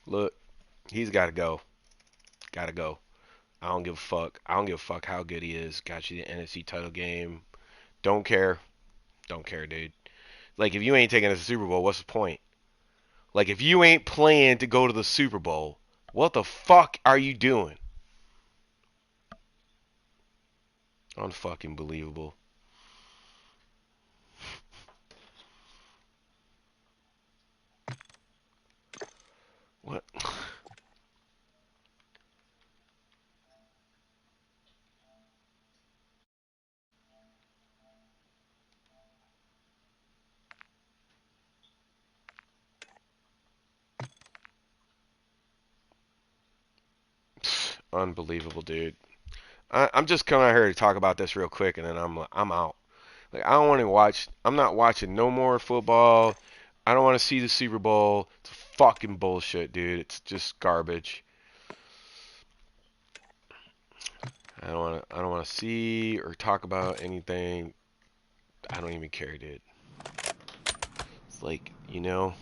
Look, he's got to go. Got to go. I don't give a fuck. I don't give a fuck how good he is. Got you the NFC title game. Don't care. Don't care, dude. Like, if you ain't taking us to the Super Bowl, what's the point? Like, if you ain't playing to go to the Super Bowl, what the fuck are you doing? Unfucking believable. What? Unbelievable, dude. I'm just coming out here to talk about this real quick, and then I'm out. Like, I don't want to watch. I'm not watching no more football. I don't want to see the Super Bowl. It's fucking bullshit, dude. It's just garbage. I don't want to see or talk about anything. I don't even care, dude. It's like, no.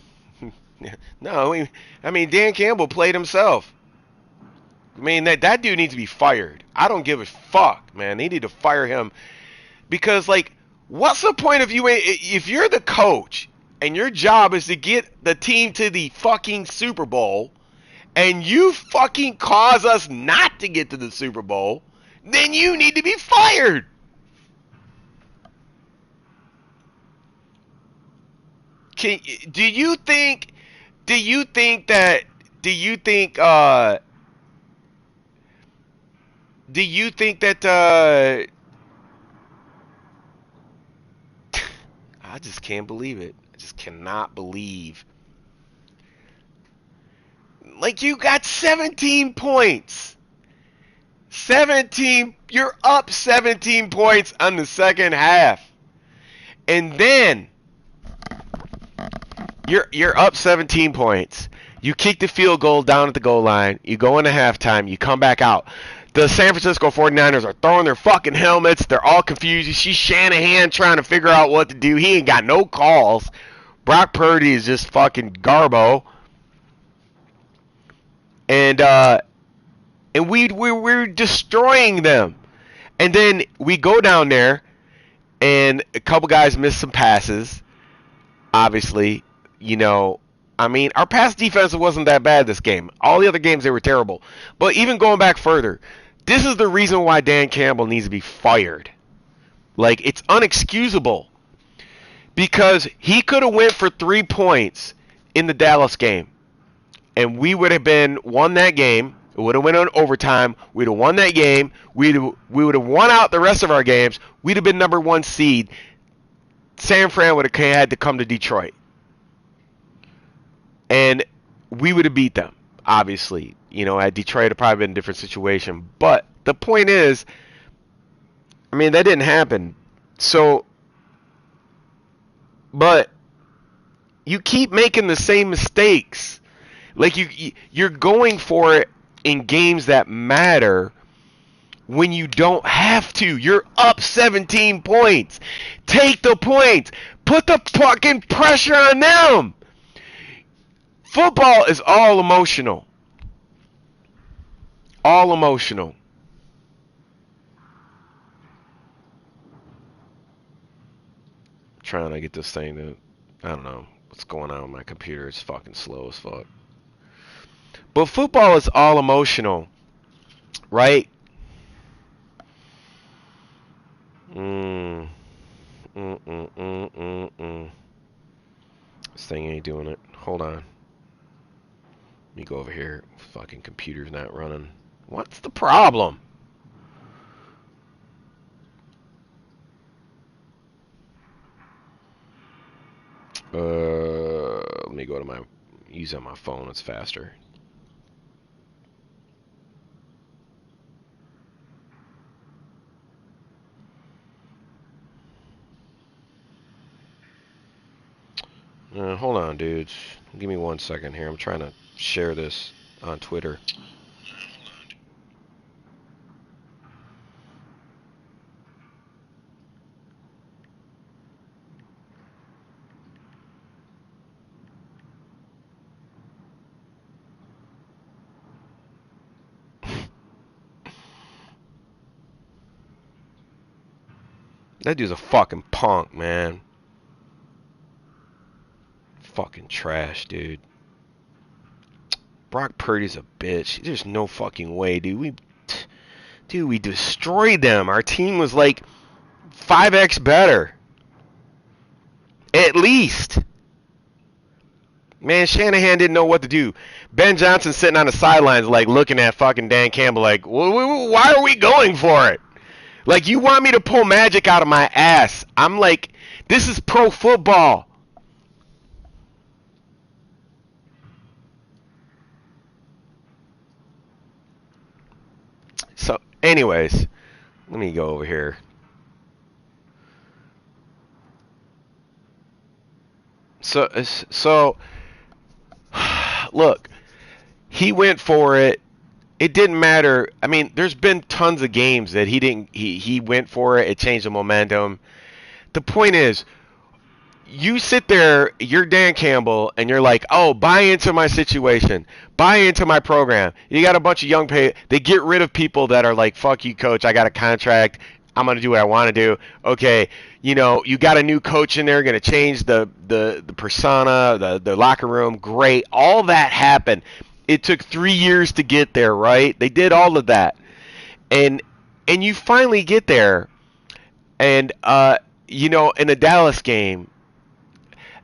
I mean, Dan Campbell played himself. I mean, that dude needs to be fired. I don't give a fuck, man. They need to fire him because, like, what's the point of you if you're the coach and your job is to get the team to the fucking Super Bowl and you fucking cause us not to get to the Super Bowl, then you need to be fired. Can, do you think? Do you think that? Do you think? Do you think that? I just can't believe it. I just cannot believe. Like, you got 17 points. 17. You're up 17 points on the second half, and then you're up 17 points. You kick the field goal down at the goal line. You go into halftime. You come back out. The San Francisco 49ers are throwing their fucking helmets. They're all confused. You see Shanahan trying to figure out what to do. He ain't got no calls. Brock Purdy is just fucking garbo. And we're destroying them. And then we go down there, and a couple guys miss some passes. Obviously, you know, I mean, our pass defense wasn't that bad this game. All the other games, they were terrible. But even going back further, this is the reason why Dan Campbell needs to be fired. Like, it's unexcusable because he could have went for 3 points in the Dallas game, and we would have been won that game. It would have went on overtime. We'd have won that game. We would have won out the rest of our games. We'd have been number one seed. San Fran would have had to come to Detroit, and we would have beat them. Obviously, at Detroit, it'd probably been a different situation. But the point is, I mean, that didn't happen. So, but you keep making the same mistakes. Like, you're going for it in games that matter when you don't have to. You're up 17 points. Take the points. Put the fucking pressure on them. Football is all emotional. All emotional. Trying to get this thing to, I don't know what's going on with my computer. It's fucking slow as fuck. But football is all emotional, right? Mm, mm. This thing ain't doing it. Hold on. Let me go over here. Fucking computer's not running. What's the problem? Let me go to my, use on my phone. It's faster. Hold on, dudes. Give me 1 second here. I'm trying to share this on Twitter. That dude's a fucking punk, man. Fucking trash, dude. Brock Purdy's a bitch. There's no fucking way, dude. We destroyed them. Our team was like 5x better. At least. Man, Shanahan didn't know what to do. Ben Johnson sitting on the sidelines, like, looking at fucking Dan Campbell, like, why are we going for it? Like, you want me to pull magic out of my ass. I'm like, this is pro football. So, anyways, let me go over here. So, look, he went for it. It didn't matter. I mean, there's been tons of games that he didn't. He went for it. It changed the momentum. The point is, you sit there, you're Dan Campbell, and you're like, oh, buy into my situation, buy into my program. You got a bunch of young pay. They get rid of people that are like, fuck you, coach. I got a contract. I'm gonna do what I want to do. Okay, you got a new coach in there, gonna change the persona, the locker room. Great, all that happened. It took 3 years to get there, right? They did all of that, and you finally get there, and in the Dallas game.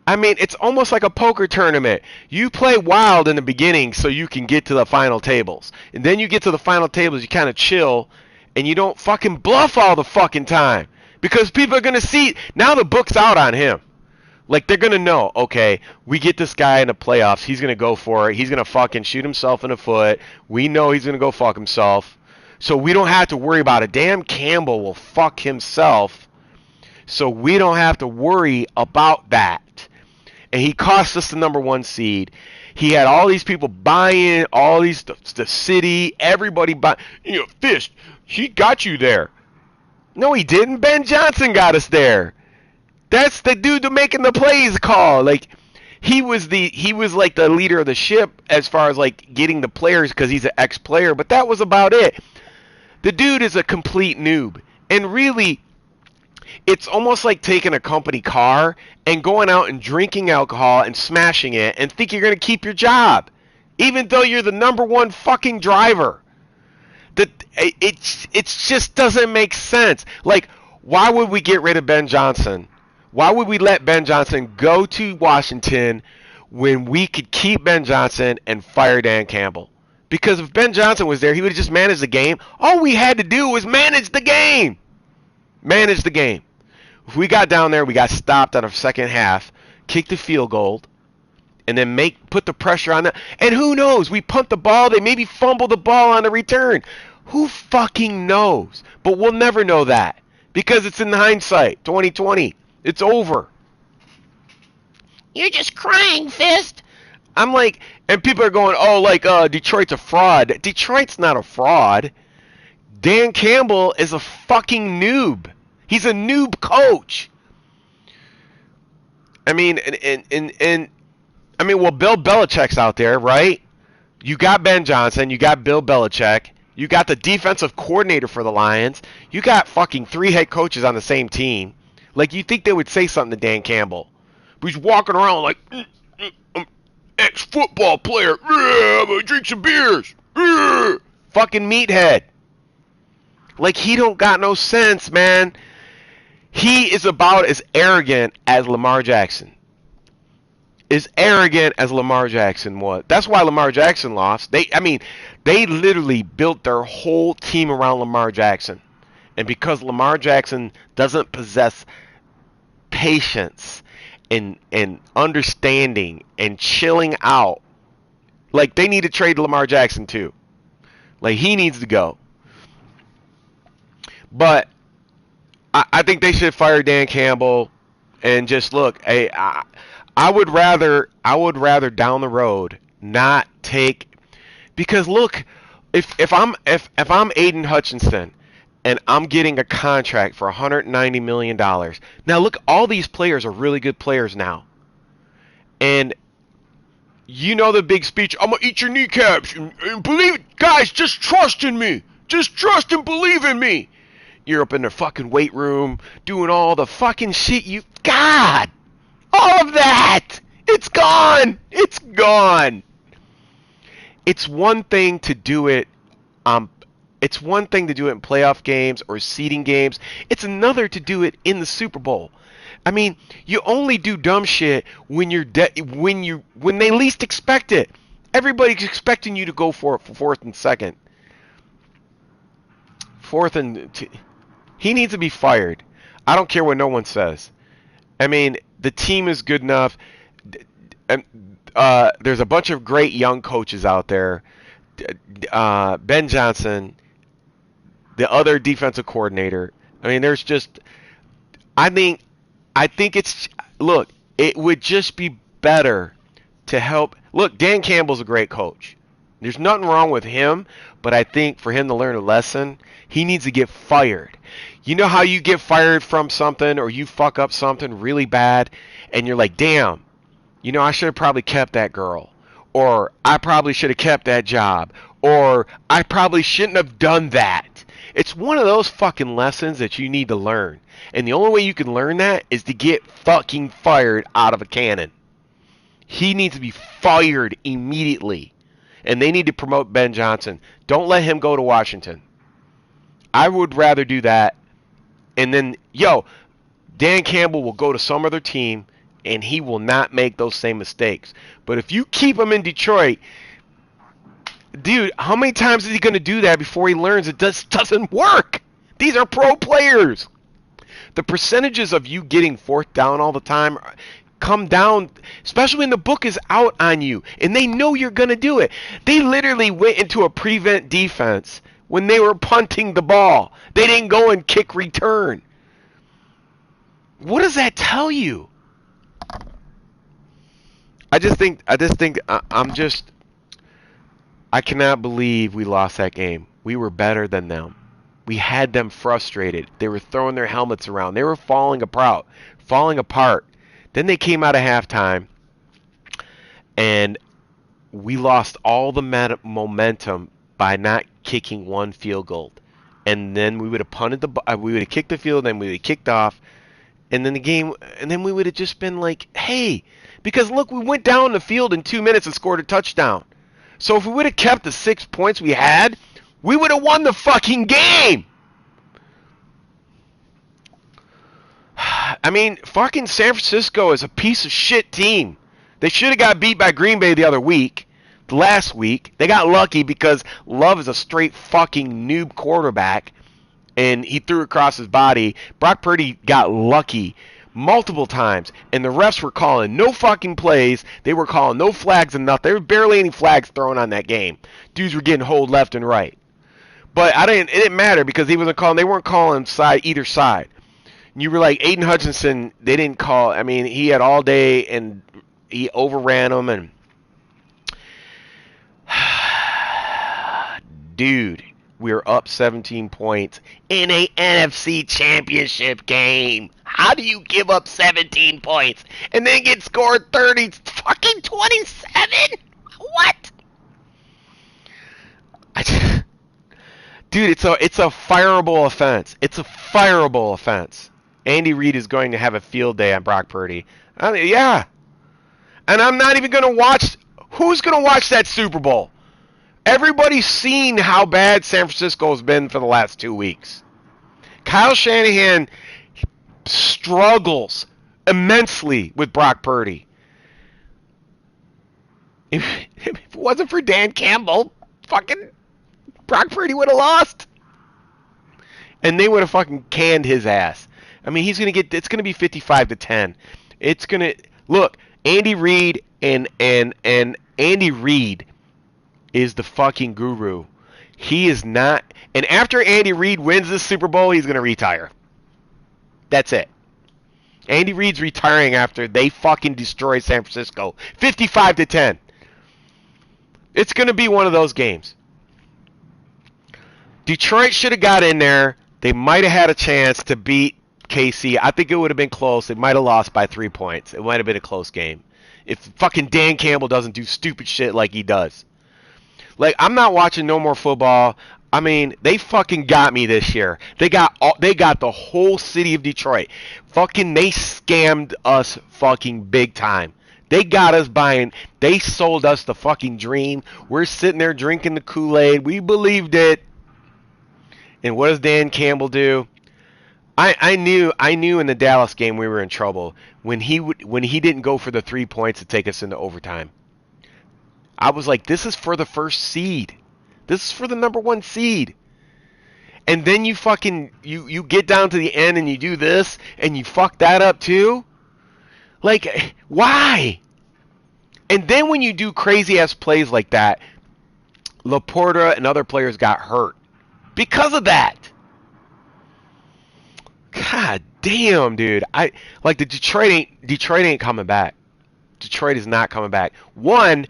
I mean, it's almost like a poker tournament. You play wild in the beginning so you can get to the final tables. And then you get to the final tables, you kind of chill, and you don't fucking bluff all the fucking time. Because people are going to see, now the book's out on him. Like, they're going to know, okay, we get this guy in the playoffs, he's going to go for it, he's going to fucking shoot himself in the foot, we know he's going to go fuck himself, so we don't have to worry about it. Dan Campbell will fuck himself, so we don't have to worry about that. And he cost us the number 1 seed. He had all these people buying, the city, everybody buying. Fish, he got you there. No, he didn't. Ben Johnson got us there. That's the dude making the plays call. Like, he was like the leader of the ship as far as like getting the players because he's an ex-player, but that was about it. The dude is a complete noob. And really, it's almost like taking a company car and going out and drinking alcohol and smashing it and think you're going to keep your job, even though you're the number 1 fucking driver. It just doesn't make sense. Like, why would we get rid of Ben Johnson? Why would we let Ben Johnson go to Washington when we could keep Ben Johnson and fire Dan Campbell? Because if Ben Johnson was there, he would have just managed the game. All we had to do was manage the game. Manage the game. If we got down there, we got stopped on our second half, kicked the field goal, and then put the pressure on them. And who knows? We punt the ball. They maybe fumble the ball on the return. Who fucking knows? But we'll never know that because it's in hindsight. 2020. It's over. You're just crying, Fist. I'm like, and people are going, oh, like, Detroit's a fraud. Detroit's not a fraud. Dan Campbell is a fucking noob. He's a noob coach. I mean, well, Bill Belichick's out there, right? You got Ben Johnson, you got Bill Belichick, you got the defensive coordinator for the Lions, you got fucking 3 head coaches on the same team. Like, you think they would say something to Dan Campbell? But he's walking around like, I'm ex-football player. I'm gonna drink some beers. Fucking meathead. Like, he don't got no sense, man. He is about as arrogant as Lamar Jackson. As arrogant as Lamar Jackson was. That's why Lamar Jackson lost. They literally built their whole team around Lamar Jackson. And because Lamar Jackson doesn't possess patience and understanding and chilling out, like, they need to trade Lamar Jackson too. Like, he needs to go. But I think they should fire Dan Campbell and just look. Hey, I would rather down the road not take, because look, if I'm Aiden Hutchinson and I'm getting a contract for $190 million. Now look, all these players are really good players now, and the big speech. I'm gonna eat your kneecaps and believe, guys. Just trust in me. Just trust and believe in me. You're up in the fucking weight room doing all the fucking shit you... God! All of that! It's gone! It's gone! It's one thing to do it it's one thing to do it in playoff games or seeding games. It's another to do it in the Super Bowl. I mean, you only do dumb shit when when they least expect it. Everybody's expecting you to go for it for fourth and second. He needs to be fired. I don't care what no one says. I mean, the team is good enough. There's a bunch of great young coaches out there. Ben Johnson, the other defensive coordinator. I mean, there's just... I think it's... Look, it would just be better to help... Look, Dan Campbell's a great coach. There's nothing wrong with him, but I think for him to learn a lesson, he needs to get fired. You know how you get fired from something or you fuck up something really bad and you're like, damn, you know, I should have probably kept that girl. Or I probably should have kept that job. Or I probably shouldn't have done that. It's one of those fucking lessons that you need to learn. And the only way you can learn that is to get fucking fired out of a cannon. He needs to be fired immediately. And they need to promote Ben Johnson. Don't let him go to Washington. I would rather do that. And then, Dan Campbell will go to some other team, and he will not make those same mistakes. But if you keep him in Detroit, dude, how many times is he going to do that before he learns it doesn't work? These are pro players. The percentages of you getting fourth down all the time come down, especially when the book is out on you and they know you're going to do it. They literally went into a prevent defense when they were punting the ball. They didn't go and kick return. What does that tell you? I cannot believe we lost that game. We were better than them. We had them frustrated. They were throwing their helmets around. They were falling apart. Then they came out of halftime, and we lost all the momentum by not kicking one field goal. And then we would have we would have kicked the field, then we would have kicked off, and then we would have just been like, hey, because look, we went down the field in 2 minutes and scored a touchdown. So if we would have kept the 6 points we had, we would have won the fucking game. I mean, fucking San Francisco is a piece of shit team. They should have got beat by Green Bay last week. They got lucky because Love is a straight fucking noob quarterback, and he threw across his body. Brock Purdy got lucky multiple times, and the refs were calling no fucking plays. They were calling no flags and nothing. There were barely any flags thrown on that game. Dudes were getting holed left and right. But it didn't matter because they weren't calling either side. You were like, Aiden Hutchinson, they didn't call. I mean, he had all day, and he overran them. And dude, we were up 17 points in a NFC Championship game. How do you give up 17 points and then get scored 30, fucking 27? What? Dude, it's a fireable offense. It's a fireable offense. Andy Reid is going to have a field day on Brock Purdy. Yeah. And I'm not even going to watch. Who's going to watch that Super Bowl? Everybody's seen how bad San Francisco has been for the last 2 weeks. Kyle Shanahan struggles immensely with Brock Purdy. If it wasn't for Dan Campbell, fucking Brock Purdy would have lost. And they would have fucking canned his ass. I mean, it's going to be 55-10. It's going to, look, Andy Reid and Andy Reid is the fucking guru. He is not, and after Andy Reid wins this Super Bowl, he's going to retire. That's it. Andy Reid's retiring after they fucking destroy San Francisco. 55-10. It's going to be one of those games. Detroit should have got in there. They might have had a chance to beat KC. I think it would have been close. They might have lost by 3 points. It might have been a close game. If fucking Dan Campbell doesn't do stupid shit like he does. Like, I'm not watching no more football. I mean, they fucking got me this year. They got the whole city of Detroit. Fucking they scammed us fucking big time. They got us buying. They sold us the fucking dream. We're sitting there drinking the Kool-Aid. We believed it. And what does Dan Campbell do? I knew in the Dallas game we were in trouble when he didn't go for the 3 points to take us into overtime. I was like, this is for the first seed. This is for the number 1 seed. And then you fucking you get down to the end and you do this and you fuck that up too? Like, why? And then when you do crazy ass plays like that, Laporta and other players got hurt because of that. God damn, dude. The Detroit ain't coming back. Detroit is not coming back. One,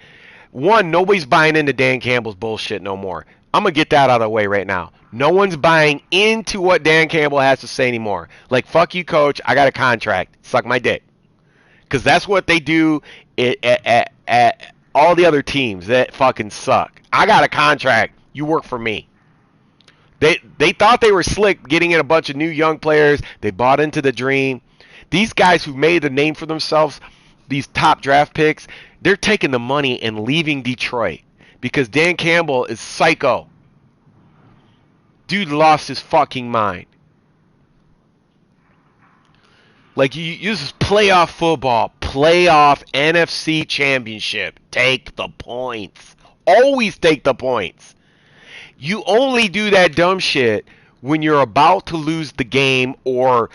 nobody's buying into Dan Campbell's bullshit no more. I'm going to get that out of the way right now. No one's buying into what Dan Campbell has to say anymore. Like, fuck you, coach. I got a contract. Suck my dick. Because that's what they do at all the other teams that fucking suck. I got a contract. You work for me. They thought they were slick getting in a bunch of new young players. They bought into the dream. These guys who made a name for themselves, these top draft picks, they're taking the money and leaving Detroit because Dan Campbell is psycho. Dude lost his fucking mind. Like, this is playoff football, playoff NFC championship. Take the points. Always take the points. You only do that dumb shit when you're about to lose the game or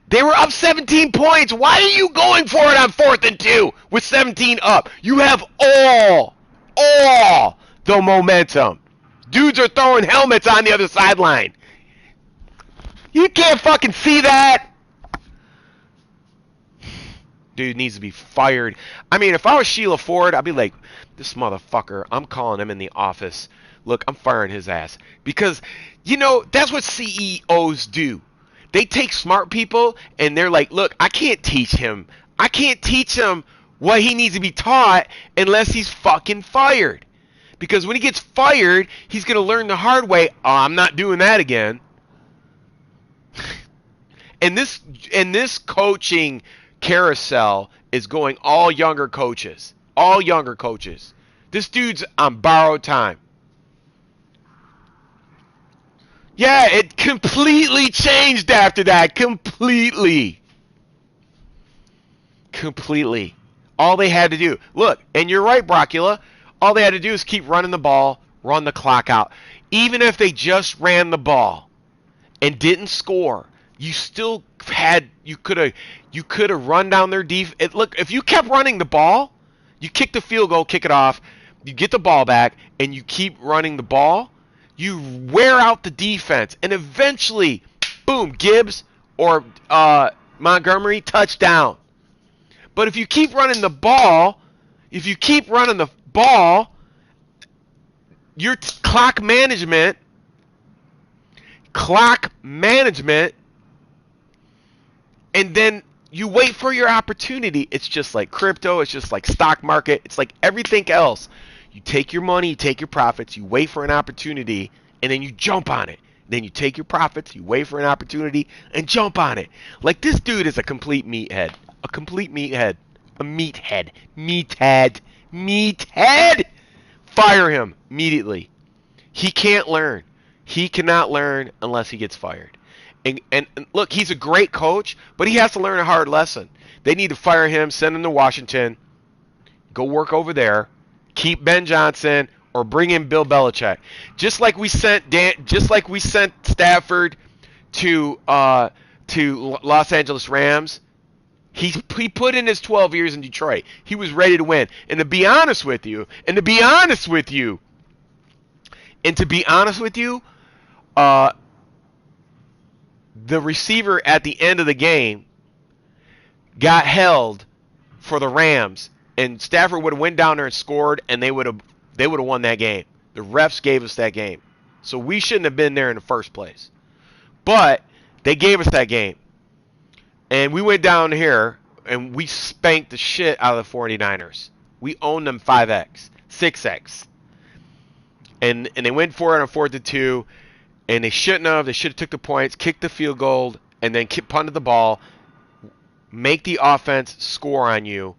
they were up 17 points. Why are you going for it on 4th and 2 with 17 up? You have all the momentum. Dudes are throwing helmets on the other sideline. You can't fucking see that. Dude needs to be fired. I mean, if I was Sheila Ford, I'd be like, this motherfucker, I'm calling him in the office. Look, I'm firing his ass. Because, that's what CEOs do. They take smart people and they're like, look, I can't teach him. I can't teach him what he needs to be taught unless he's fucking fired. Because when he gets fired, he's going to learn the hard way. Oh, I'm not doing that again. And this coaching carousel is going all younger coaches. All younger coaches. This dude's on borrowed time. Yeah, it completely changed after that. Completely. All they had to do. Look, and you're right, Brockula. All they had to do is keep running the ball, run the clock out. Even if they just ran the ball and didn't score, you still had you could have run down their defense. Look, if you kept running the ball, you kick the field goal, kick it off, you get the ball back, and you keep running the ball, you wear out the defense, and eventually, boom, Gibbs or Montgomery, touchdown. But if you keep running the ball, your clock management, and then you wait for your opportunity. It's just like crypto. It's just like stock market. It's like everything else. You take your money, you take your profits, you wait for an opportunity, and then you jump on it. Then you take your profits, you wait for an opportunity, and jump on it. Like, this dude is a complete meathead. A complete meathead. A meathead. Meathead! Fire him immediately. He can't learn. He cannot learn unless he gets fired. And look, he's a great coach, but he has to learn a hard lesson. They need to fire him, send him to Washington, go work over there, keep Ben Johnson, or bring in Bill Belichick. Just like we sent Stafford to Los Angeles Rams. He put in his 12 years in Detroit. He was ready to win. And to be honest with you, the receiver at the end of the game got held for the Rams, and Stafford would have went down there and scored, and they would have won that game. The refs gave us that game. So we shouldn't have been there in the first place. But they gave us that game. And we went down here, and we spanked the shit out of the 49ers. We owned them 5X, 6X. and they went for it on 4th and 2, and they shouldn't have. They should have took the points, kicked the field goal, and then punted the ball, make the offense score on you,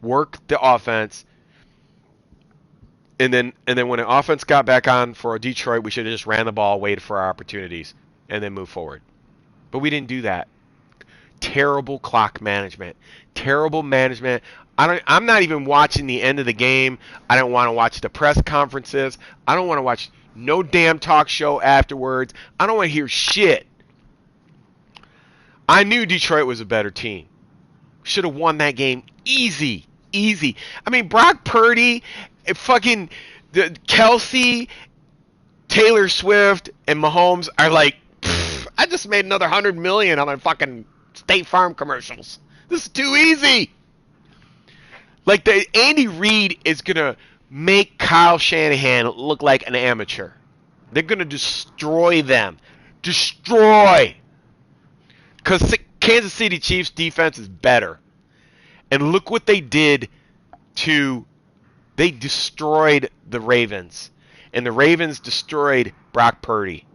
work the offense, and then when the offense got back on for Detroit, we should have just ran the ball, waited for our opportunities, and then move forward. But we didn't do that. Terrible clock management. Terrible management. I'm not even watching the end of the game. I don't want to watch the press conferences. I don't want to watch no damn talk show afterwards. I don't want to hear shit. I knew Detroit was a better team. Should have won that game easy. Easy. I mean, Brock Purdy, fucking Kelsey, Taylor Swift, and Mahomes are like, I just made another $100 million on my fucking State Farm commercials. This is too easy. Like, the Andy Reid is going to make Kyle Shanahan look like an amateur. They're going to destroy them. Destroy. Because Kansas City Chiefs defense is better. And look what they did they destroyed the Ravens. And the Ravens destroyed Brock Purdy.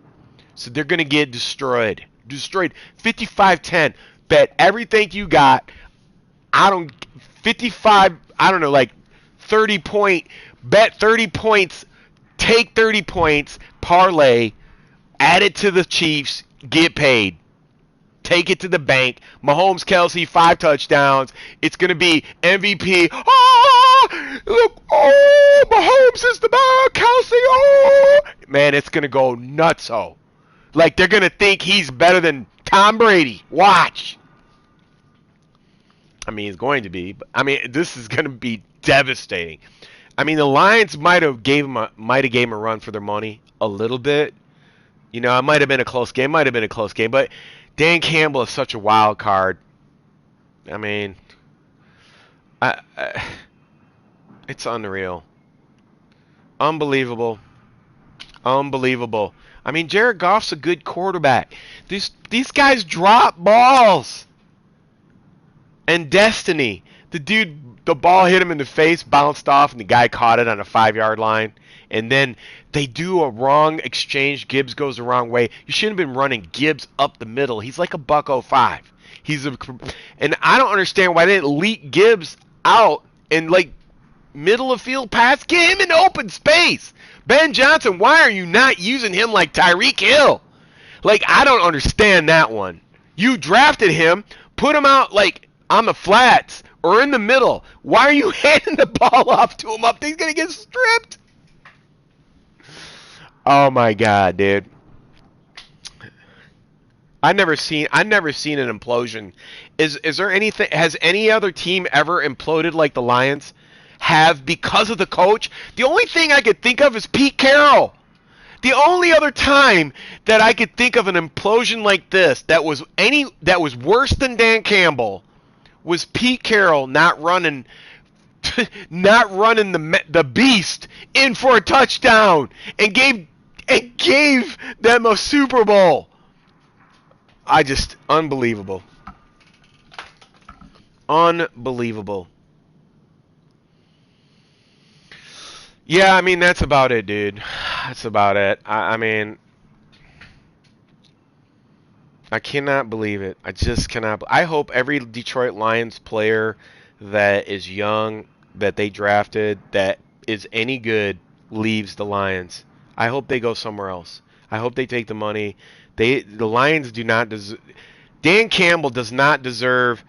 So they're going to get destroyed. Destroyed. 55-10. Bet everything you got. 30 point. Bet 30 points. Take 30 points. Parlay. Add it to the Chiefs. Get paid. Take it to the bank. Mahomes, Kelsey, 5 touchdowns. It's going to be MVP. Look. Oh, Mahomes is the ball. Kelsey. Oh. Man, it's going to go nutso. Like, they're going to think he's better than Tom Brady. Watch. I mean, he's going to be. But, I mean, this is going to be devastating. I mean, the Lions might have gave him a run for their money a little bit. You know, it might have been a close game. But Dan Campbell is such a wild card. I mean, it's unreal. Unbelievable. I mean, Jared Goff's a good quarterback. These guys drop balls. And destiny. The ball hit him in the face, bounced off, and the guy caught it on a 5-yard line. And then they do a wrong exchange. Gibbs goes the wrong way. You shouldn't have been running Gibbs up the middle. He's like a $105. And I don't understand why they didn't leak Gibbs out and like middle of field pass. Get him in open space. Ben Johnson, why are you not using him like Tyreek Hill? Like, I don't understand that one. You drafted him, put him out like on the flats or in the middle. Why are you handing the ball off to him up? He's gonna get stripped. Oh my god, dude. I've never seen an implosion. Is there anything? Has any other team ever imploded like the Lions have because of the coach? The only thing I could think of is Pete Carroll. The only other time that I could think of an implosion like this that was worse than Dan Campbell was Pete Carroll not running the beast in for a touchdown and gave them a Super Bowl. Unbelievable. Unbelievable. Yeah, I mean, that's about it, dude. That's about it. I mean, I cannot believe it. I just cannot. I hope every Detroit Lions player that is young, that they drafted, that is any good, leaves the Lions. I hope they go somewhere else. I hope they take the money. The Lions do not deserve. Dan Campbell does not deserve.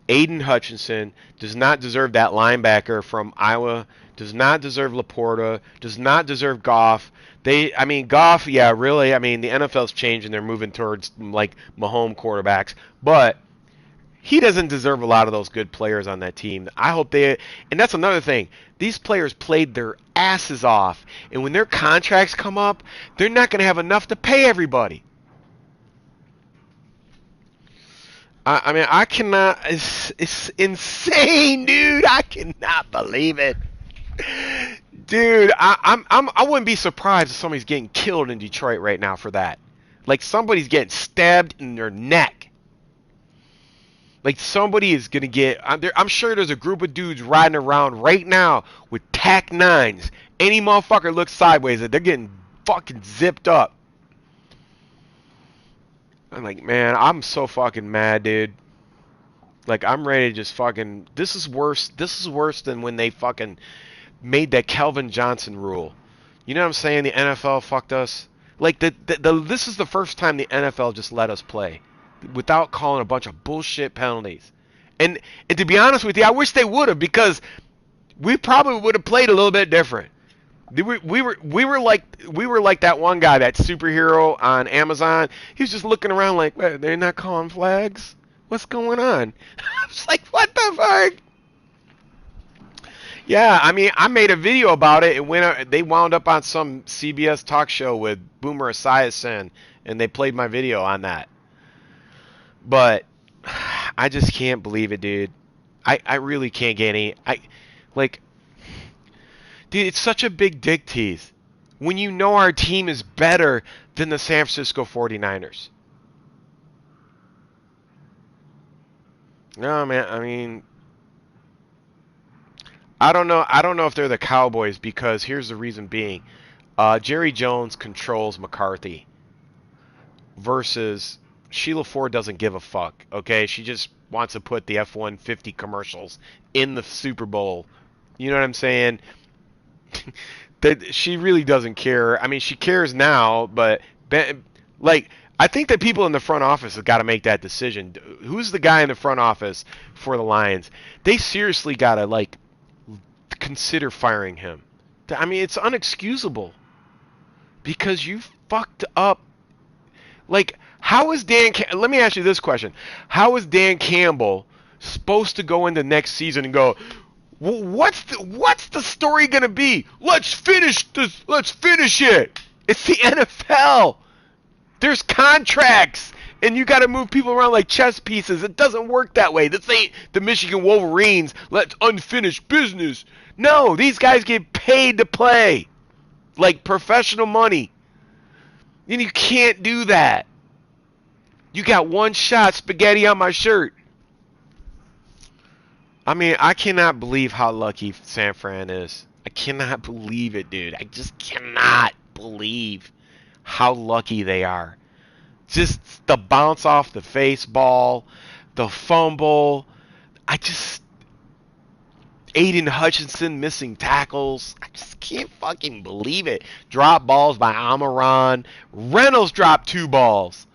Aiden Hutchinson does not deserve that linebacker from Iowa. Does not deserve Laporta. Does not deserve Goff. Goff, yeah, really. I mean, the NFL's changing. They're moving towards like Mahomes quarterbacks, but he doesn't deserve a lot of those good players on that team. I hope and that's another thing. These players played their asses off, and when their contracts come up, they're not going to have enough to pay everybody. I mean, I cannot. It's insane, dude. I cannot believe it, dude. I wouldn't be surprised if somebody's getting killed in Detroit right now for that. Like somebody's getting stabbed in their neck. Like somebody is gonna get. I'm sure there's a group of dudes riding around right now with tac nines. Any motherfucker looks sideways, and they're getting fucking zipped up. I'm like, man, I'm so fucking mad, dude. Like, I'm ready to just fucking. This is worse. This is worse than when they fucking made that Calvin Johnson rule. You know what I'm saying? The NFL fucked us. Like, this is the first time the NFL just let us play without calling a bunch of bullshit penalties. And to be honest with you, I wish they would have, because we probably would have played a little bit different. We were like that one guy, that superhero on Amazon. He was just looking around like, wait, they're not calling flags? What's going on? I was like, what the fuck? Yeah, I mean, I made a video about it. They wound up on some CBS talk show with Boomer Esiason, and they played my video on that. But I just can't believe it, dude. I really can't get any. Like, dude, it's such a big dick tease when you know our team is better than the San Francisco 49ers. No, man, I mean, I don't know. I don't know if they're the Cowboys, because here's the reason being. Jerry Jones controls McCarthy versus Sheila Ford doesn't give a fuck, okay? She just wants to put the F-150 commercials in the Super Bowl. You know what I'm saying? That she really doesn't care. I mean, she cares now, but like, I think that people in the front office have got to make that decision. Who's the guy in the front office for the Lions? They seriously got to, like, consider firing him. I mean, it's unexcusable because you fucked up. Like, how is let me ask you this question. How is Dan Campbell supposed to go into next season and go, well, what's the story going to be? Let's finish this. Let's finish it. It's the NFL. There's contracts, and you got to move people around like chess pieces. It doesn't work that way. This ain't the Michigan Wolverines. Let's unfinished business. No, these guys get paid to play, like professional money. And you can't do that. You got one shot, spaghetti on my shirt. I mean, I cannot believe how lucky San Fran is. I cannot believe it, dude. I just cannot believe how lucky they are. Just the bounce off the face ball, the fumble. Aiden Hutchinson missing tackles. I just can't fucking believe it. Drop balls by Amaron. Reynolds dropped 2 balls.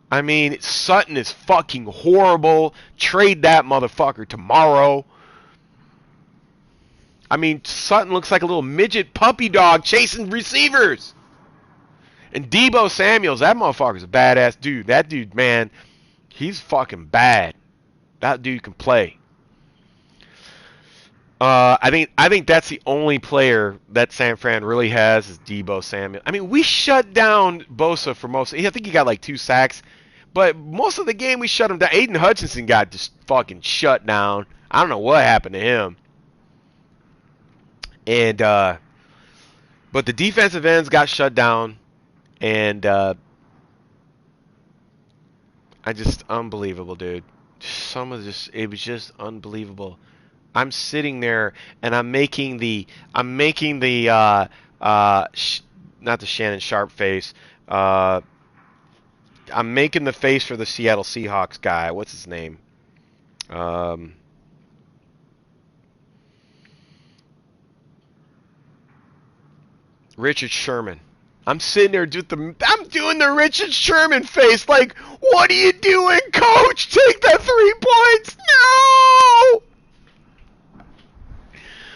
I mean, Sutton is fucking horrible. Trade that motherfucker tomorrow. I mean, Sutton looks like a little midget puppy dog chasing receivers. And Deebo Samuels, that motherfucker's a badass dude. That dude, man, he's fucking bad. That dude can play. I think that's the only player that San Fran really has is Deebo Samuel. I mean, we shut down Bosa for most. I think he got like 2 sacks, but most of the game we shut him down. Aiden Hutchinson got just fucking shut down. I don't know what happened to him. And but the defensive ends got shut down, and unbelievable, dude. It was just unbelievable. I'm sitting there and I'm making the not the Shannon Sharp face. I'm making the face for the Seattle Seahawks guy. What's his name? Richard Sherman. I'm sitting there I'm doing the Richard Sherman face, like, what are you doing, coach? Take that 3 points. No!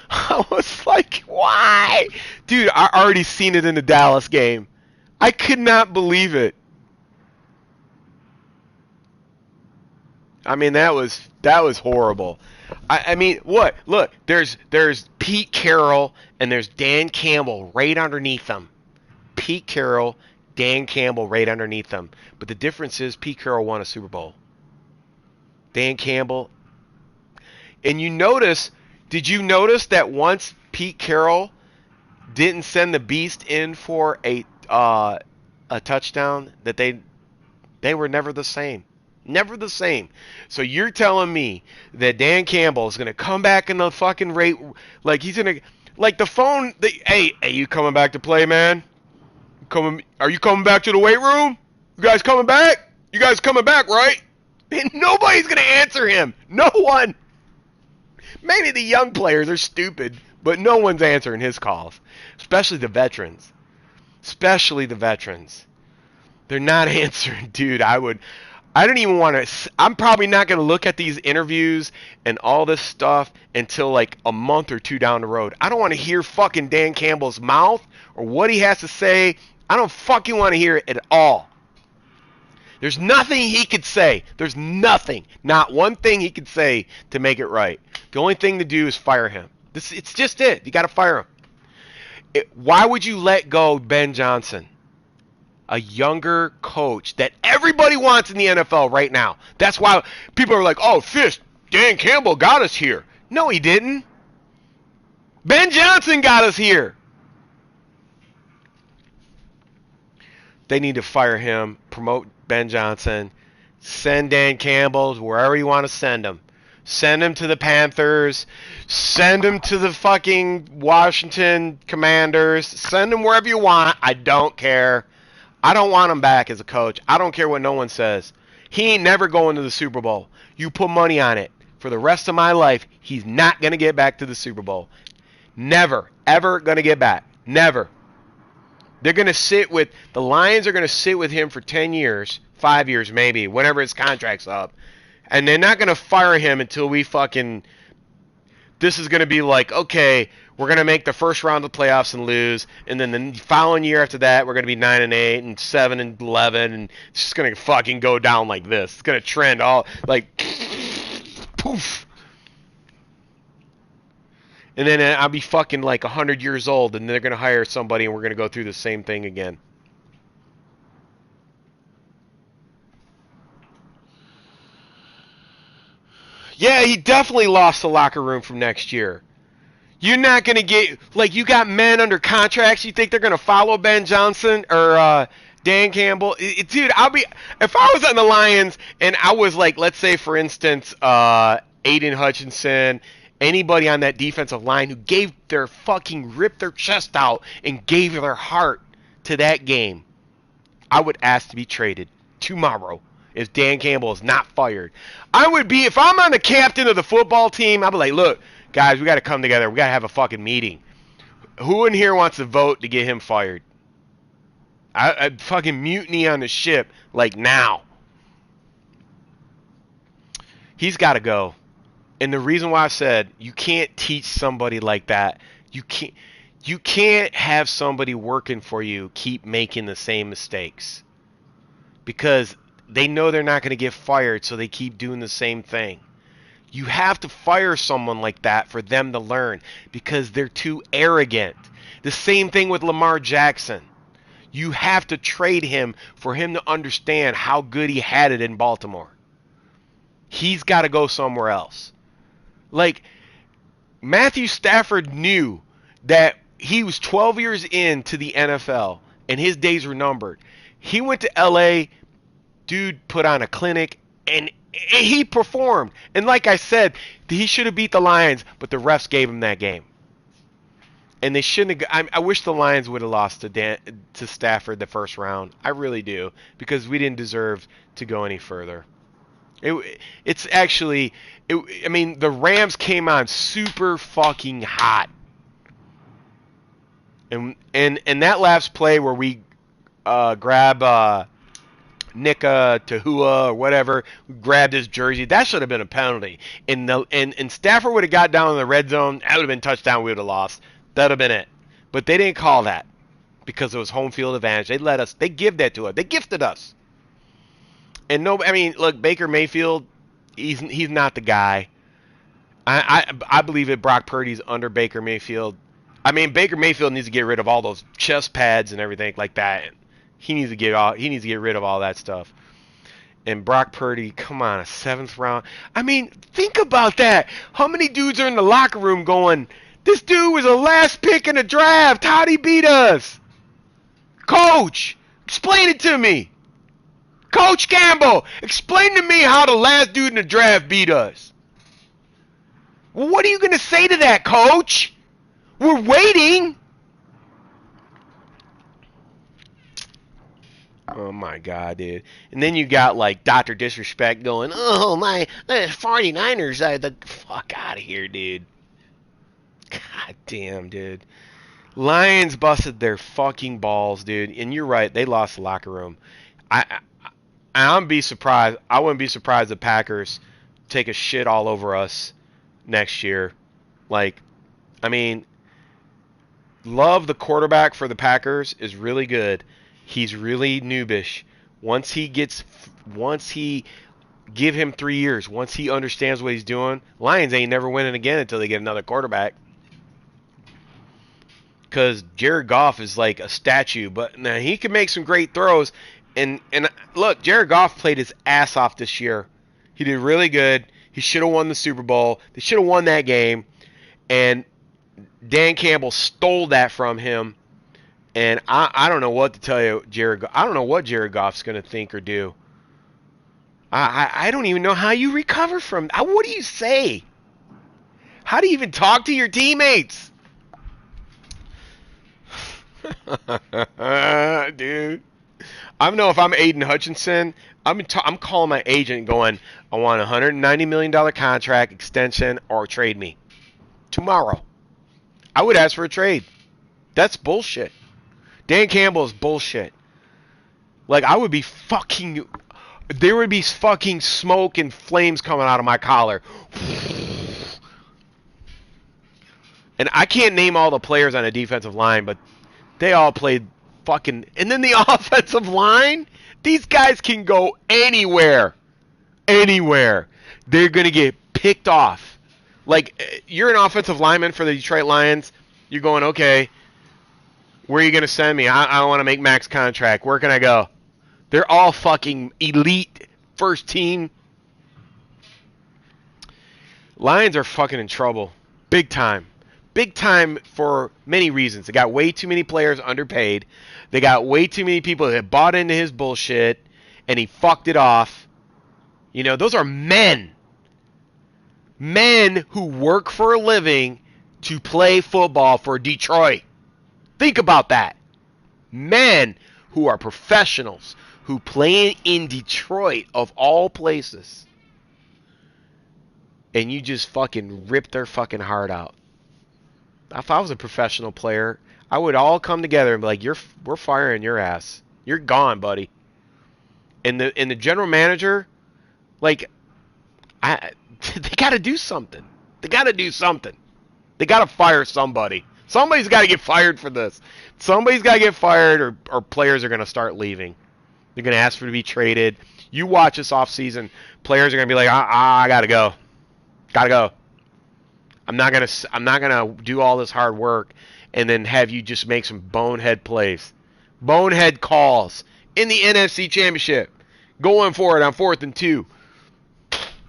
I was like, why? Dude, I already seen it in the Dallas game. I could not believe it. I mean, that was horrible. I mean, what? Look, there's Pete Carroll and there's Dan Campbell right underneath them. Pete Carroll, Dan Campbell right underneath them. But the difference is Pete Carroll won a Super Bowl. Dan Campbell. And did you notice that once Pete Carroll didn't send the Beast in for a touchdown, that they were never the same? Never the same. So you're telling me that Dan Campbell is going to come back in the fucking rate, like he's going to, like the phone, hey, you coming back to play, man? Are you coming back to the weight room? You guys coming back? You guys coming back, right? And nobody's going to answer him. No one. Maybe the young players are stupid, but no one's answering his calls, especially the veterans. They're not answering, dude. I don't even want to. I'm probably not going to look at these interviews and all this stuff until like a month or two down the road. I don't want to hear fucking Dan Campbell's mouth or what he has to say. I don't fucking want to hear it at all. There's nothing he could say. There's nothing. Not one thing he could say to make it right. The only thing to do is fire him. It's just it. You got to fire him. Why would you let go Ben Johnson? A younger coach that everybody wants in the NFL right now. That's why people are like, oh, Fish, Dan Campbell got us here. No, he didn't. Ben Johnson got us here. They need to fire him, promote Ben Johnson, send Dan Campbell wherever you want to send him. Send him to the Panthers. Send him to the fucking Washington Commanders. Send him wherever you want. I don't care. I don't want him back as a coach. I don't care what no one says. He ain't never going to the Super Bowl. You put money on it. For the rest of my life, he's not going to get back to the Super Bowl. Never, ever going to get back. Never. They're going to sit with, the Lions are going to sit with him for 10 years, 5 years maybe, whenever his contract's up. And they're not going to fire him until we fucking, this is going to be like, okay, we're going to make the first round of the playoffs and lose, and then the following year after that, we're going to be 9-8 and 7-11, and it's just going to fucking go down like this. It's going to trend all, like, poof. And then I'll be fucking like 100 years old, and they're going to hire somebody, and we're going to go through the same thing again. Yeah, he definitely lost the locker room from next year. You're not going to get, like, you got men under contracts. You think they're going to follow Ben Johnson or Dan Campbell? Dude, if I was on the Lions and I was like, let's say, for instance, Aiden Hutchinson, anybody on that defensive line who ripped their chest out and gave their heart to that game, I would ask to be traded tomorrow if Dan Campbell is not fired. If I'm on the captain of the football team, I'd be like, look, guys, we got to come together. We got to have a fucking meeting. Who in here wants to vote to get him fired? I'd fucking mutiny on the ship, like, now. He's got to go. And the reason why I said you can't teach somebody like that, you can't have somebody working for you keep making the same mistakes. Because they know they're not going to get fired, so they keep doing the same thing. You have to fire someone like that for them to learn because they're too arrogant. The same thing with Lamar Jackson. You have to trade him for him to understand how good he had it in Baltimore. He's got to go somewhere else. Like, Matthew Stafford knew that he was 12 years into the NFL and his days were numbered. He went to LA, dude put on a clinic, and he performed. And like I said, he should have beat the Lions, but the refs gave him that game. And they shouldn't have. I wish the Lions would have lost to Stafford the first round. I really do, because we didn't deserve to go any further. It's actually, I mean, the Rams came on super fucking hot. And that last play where we grab Nick Tahua or whatever, grabbed his jersey, that should have been a penalty. And Stafford would have got down in the red zone, that would have been touchdown, we would have lost. That would have been it. But they didn't call that because it was home field advantage. They give that to us. They gifted us. And look, Baker Mayfield, he's not the guy. I believe that Brock Purdy's under Baker Mayfield. I mean, Baker Mayfield needs to get rid of all those chest pads and everything like that. He needs to get rid of all that stuff. And Brock Purdy, come on, a 7th round. I mean, think about that. How many dudes are in the locker room going, this dude was the last pick in the draft. How'd he beat us? Coach, explain it to me. Coach Campbell, explain to me how the last dude in the draft beat us. Well, what are you going to say to that, Coach? We're waiting. Oh, my God, dude. And then you got, like, Dr. Disrespect going, oh, my 49ers, the fuck out of here, dude. God damn, dude. Lions busted their fucking balls, dude. And you're right, they lost the locker room. I'm be surprised. I wouldn't be surprised if Packers take a shit all over us next year. Like, I mean, Love, the quarterback for the Packers, is really good. He's really noobish. Once he give him 3 years, once he understands what he's doing, Lions ain't never winning again until they get another quarterback. Because Jared Goff is like a statue, but now he can make some great throws. And look, Jared Goff played his ass off this year. He did really good. He should have won the Super Bowl. They should have won that game. And Dan Campbell stole that from him. And I don't know what to tell you, I don't know what Jared Goff's going to think or do. I don't even know how you recover from that. What do you say? How do you even talk to your teammates? Dude. I don't know if I'm Aiden Hutchinson. I'm calling my agent going, I want a $190 million contract extension or trade me. Tomorrow. I would ask for a trade. That's bullshit. Dan Campbell is bullshit. Like, there would be fucking smoke and flames coming out of my collar. And I can't name all the players on the defensive line, but they all played fucking... And then the offensive line, these guys can go anywhere. Anywhere. They're going to get picked off. Like, you're an offensive lineman for the Detroit Lions. You're going, okay, where are you going to send me? I want to make max contract. Where can I go? They're all fucking elite first team. Lions are fucking in trouble. Big time. Big time for many reasons. They got way too many players underpaid. They got way too many people that bought into his bullshit, and he fucked it off. You know, those are men. Men who work for a living to play football for Detroit. Think about that. Men who are professionals who play in Detroit, of all places. And you just fucking rip their fucking heart out. If I was a professional player, I would all come together and be like, we're firing your ass. You're gone, buddy. And the general manager, like, they got to do something. They got to do something. They got to fire somebody. Somebody's got to get fired for this. Somebody's got to get fired, or players are going to start leaving. They're going to ask for to be traded. You watch this offseason, players are going to be like, I got to go. Got to go. I'm not gonna do all this hard work and then have you just make some bonehead plays, bonehead calls in the NFC Championship, going for it on 4th and 2.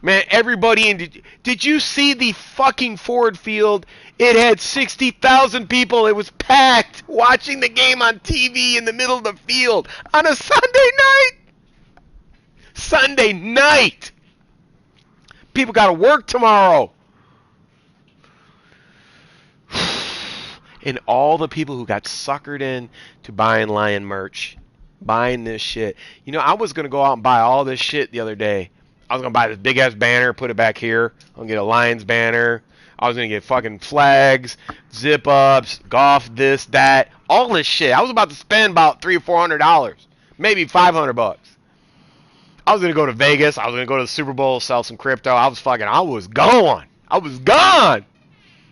Man, everybody did you see the fucking Ford Field? It had 60,000 people. It was packed watching the game on TV in the middle of the field on a Sunday night. Sunday night. People got to work tomorrow. And all the people who got suckered in to buying Lion merch, buying this shit. You know, I was going to go out and buy all this shit the other day. I was going to buy this big-ass banner, put it back here. I'm going to get a Lions banner. I was going to get fucking flags, zip-ups, golf, this, that, all this shit. I was about to spend about $300 or $400, maybe $500. I was going to go to Vegas. I was going to go to the Super Bowl, sell some crypto. I was gone. I was gone.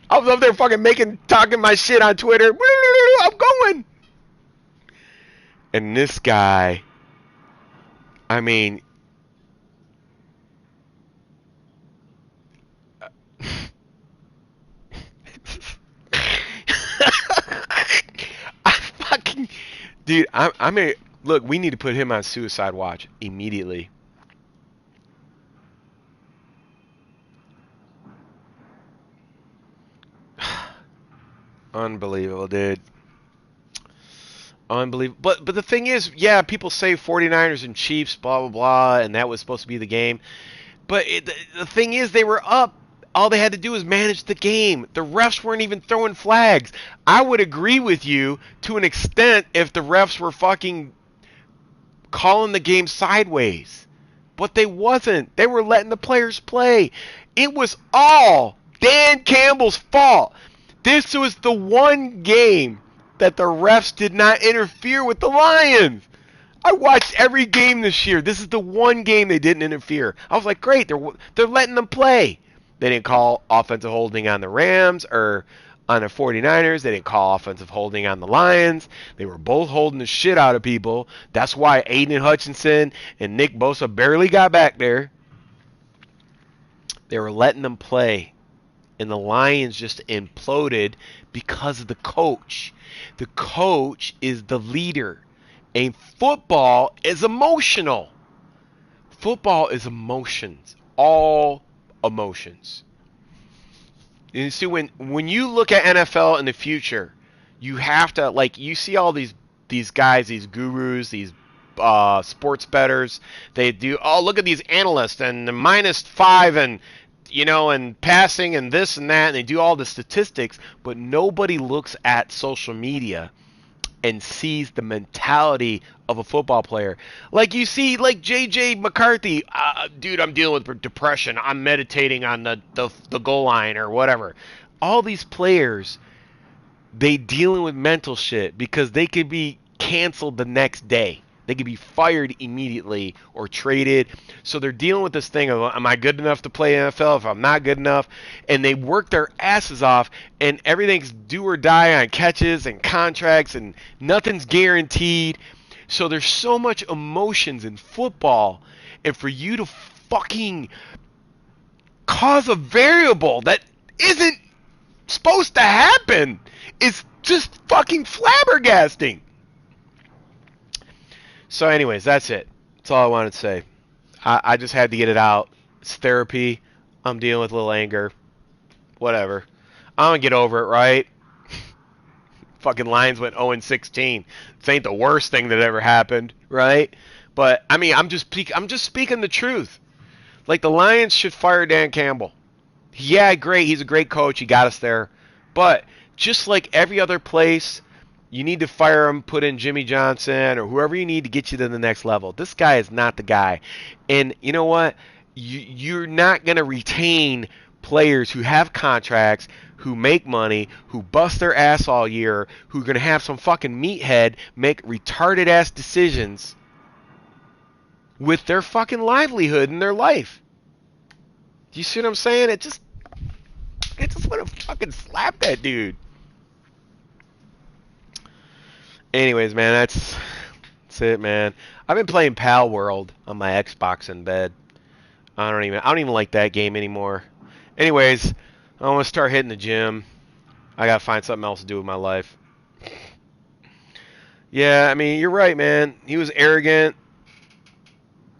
I was up there fucking talking my shit on Twitter. I'm going. And this guy, I mean, dude, I mean, look, we need to put him on suicide watch immediately. Unbelievable, dude. Unbelievable. But the thing is, yeah, people say 49ers and Chiefs, blah blah blah, and that was supposed to be the game. But the thing is, they were up. All they had to do was manage the game. The refs weren't even throwing flags. I would agree with you to an extent if the refs were fucking calling the game sideways. But they wasn't. They were letting the players play. It was all Dan Campbell's fault. This was the one game that the refs did not interfere with the Lions. I watched every game this year. This is the one game they didn't interfere. I was like, great, they're letting them play. They didn't call offensive holding on the Rams or on the 49ers. They didn't call offensive holding on the Lions. They were both holding the shit out of people. That's why Aiden Hutchinson and Nick Bosa barely got back there. They were letting them play. And the Lions just imploded because of the coach. The coach is the leader. And football is emotional. Football is emotions. All emotions. And see, when you look at NFL in the future, you have to, like, you see all these guys, these gurus, these sports bettors. They do, oh, look at these analysts and the -5 and, you know, and passing and this and that, and they do all the statistics, but nobody looks at social media and sees the mentality of a football player. Like you see, like J.J. McCarthy, dude, I'm dealing with depression. I'm meditating on the goal line or whatever. All these players, they dealing with mental shit because they could be canceled the next day. They could be fired immediately or traded. So they're dealing with this thing of, am I good enough to play NFL if I'm not good enough? And they work their asses off, and everything's do or die on catches and contracts, and nothing's guaranteed. So there's so much emotions in football, and for you to fucking cause a variable that isn't supposed to happen is just fucking flabbergasting. So anyways, that's it. That's all I wanted to say. I just had to get it out. It's therapy. I'm dealing with a little anger. Whatever. I'm going to get over it, right? Fucking Lions went 0-16. This ain't the worst thing that ever happened, right? But, I mean, I'm just speaking the truth. Like, the Lions should fire Dan Campbell. Yeah, great. He's a great coach. He got us there. But just like every other place, you need to fire him, put in Jimmy Johnson or whoever you need to get you to the next level. This guy is not the guy. And you know what? You're not going to retain players who have contracts, who make money, who bust their ass all year, who are going to have some fucking meathead make retarded ass decisions with their fucking livelihood and their life. Do you see what I'm saying? I just want to fucking slap that dude. Anyways, man, that's it, man. I've been playing Pal World on my Xbox in bed. I don't even like that game anymore. Anyways, I want to start hitting the gym. I gotta find something else to do with my life. Yeah, I mean, you're right, man. He was arrogant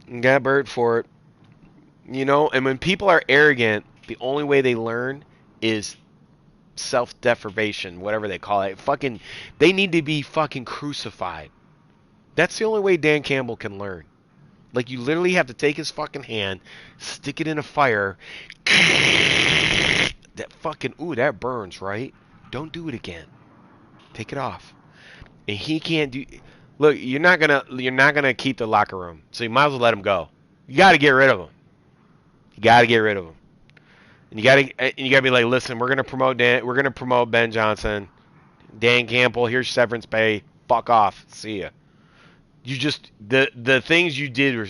and got burned for it. You know, and when people are arrogant, the only way they learn is self-deprivation, whatever they call it. Fucking, they need to be fucking crucified. That's the only way Dan Campbell can learn. Like, you literally have to take his fucking hand, stick it in a fire. That fucking, ooh, that burns, right? Don't do it again. Take it off. And he can't do. Look, you're not gonna keep the locker room, so you might as well let him go. You got to get rid of him. You got to get rid of him. And you gotta be like, listen, we're gonna promote Ben Johnson, Dan Campbell. Here's severance pay. Fuck off. See ya. You just the things you did were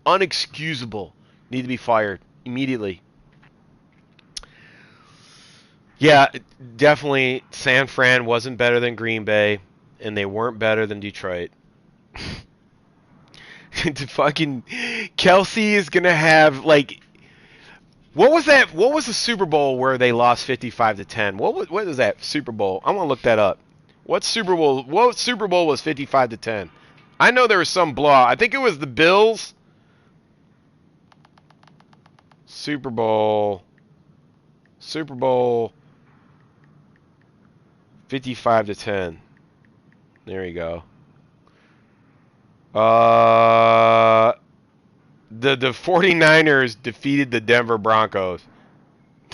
unexcusable. Need to be fired immediately. Yeah, definitely. San Fran wasn't better than Green Bay, and they weren't better than Detroit. Fucking Kelsey is gonna have like. What was that? What was the Super Bowl where they lost 55-10? What was that Super Bowl? I want to look that up. What Super Bowl was 55-10? I know there was some blowout. I think it was the Bills. Super Bowl 55-10. There you go. The 49ers defeated the Denver Broncos.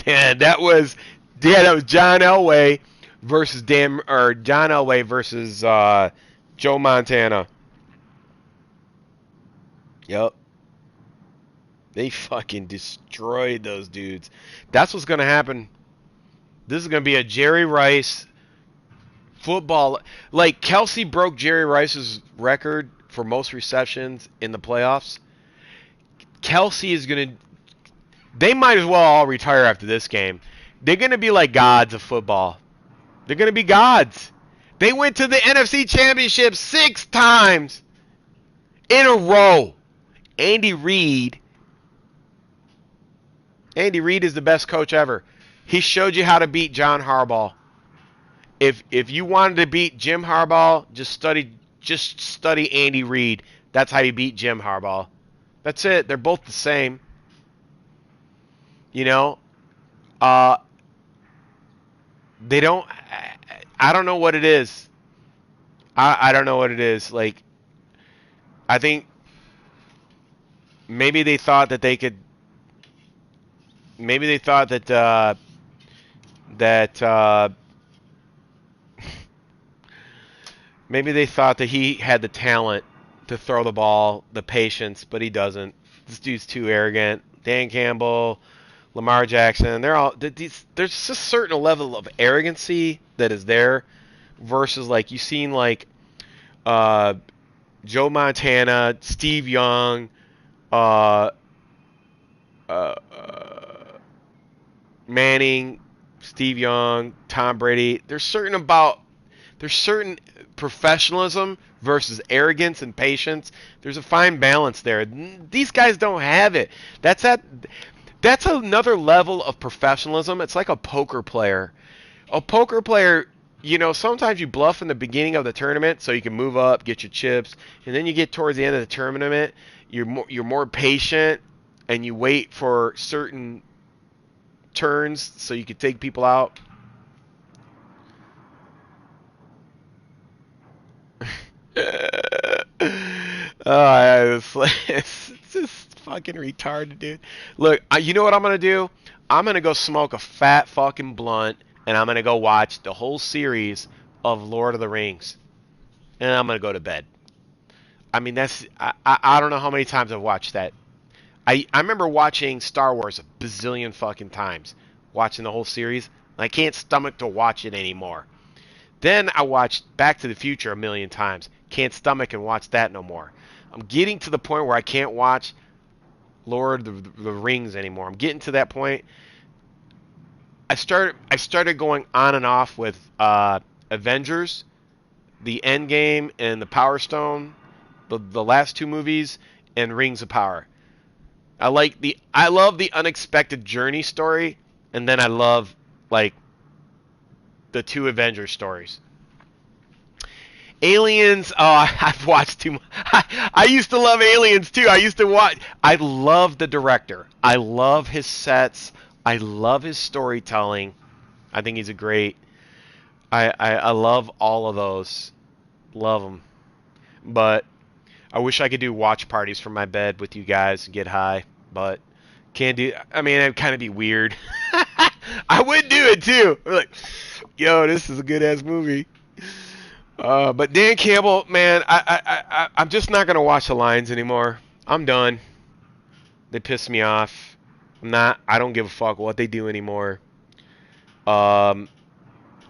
Yeah, that was John Elway versus John Elway versus Joe Montana. Yep. They fucking destroyed those dudes. That's what's going to happen. This is going to be a Jerry Rice football. Like, Kelsey broke Jerry Rice's record for most receptions in the playoffs. Kelsey is going to... They might as well all retire after this game. They're going to be like gods of football. They're going to be gods. They went to the NFC Championship 6 times in a row. Andy Reid is the best coach ever. He showed you how to beat John Harbaugh. If you wanted to beat Jim Harbaugh, just study Andy Reid. That's how you beat Jim Harbaugh. That's it. They're both the same. You know, they don't. I don't know what it is. I don't know what it is. Like, I think maybe they thought that they could. Maybe they thought that maybe they thought that he had the talent to throw the ball, the patience, but he doesn't. This dude's too arrogant. Dan Campbell, Lamar Jackson, there's just a certain level of arrogancy that is there versus, like, you've seen, like, Joe Montana, Steve Young, Manning, Steve Young, Tom Brady. There's certain professionalism versus arrogance and patience. There's a fine balance there. These guys don't have it. That's another level of professionalism. It's like a poker player. A poker player, you know, sometimes you bluff in the beginning of the tournament so you can move up, get your chips, and then you get towards the end of the tournament, you're more patient and you wait for certain turns so you can take people out. It's just fucking retarded, dude. Look, you know what I'm gonna do? I'm gonna go smoke a fat fucking blunt, and I'm gonna go watch the whole series of Lord of the Rings, and I'm gonna go to bed. I mean, I don't know how many times I've watched that. I remember watching Star Wars a bazillion fucking times, watching the whole series. I can't stomach to watch it anymore. Then I watched Back to the Future a million times. Can't stomach and watch that no more. I'm getting to the point where I can't watch Lord of the Rings anymore. I'm getting to that point. I started going on and off with Avengers, the Endgame, and the Power Stone, the last 2 movies, and Rings of Power. I love the unexpected journey story, and then I love, like, the 2 Avengers stories. Aliens, I've watched too much. I used to love Aliens too. I love the director. I love his sets. I love his storytelling. I think he's a great. I love all of those. Love them. But I wish I could do watch parties from my bed with you guys and get high. But can't do. I mean, it'd kind of be weird. I would do it too. I'm like, yo, this is a good ass movie. But Dan Campbell, man, I'm just not gonna watch the Lions anymore. I'm done. They piss me off. I don't give a fuck what they do anymore. I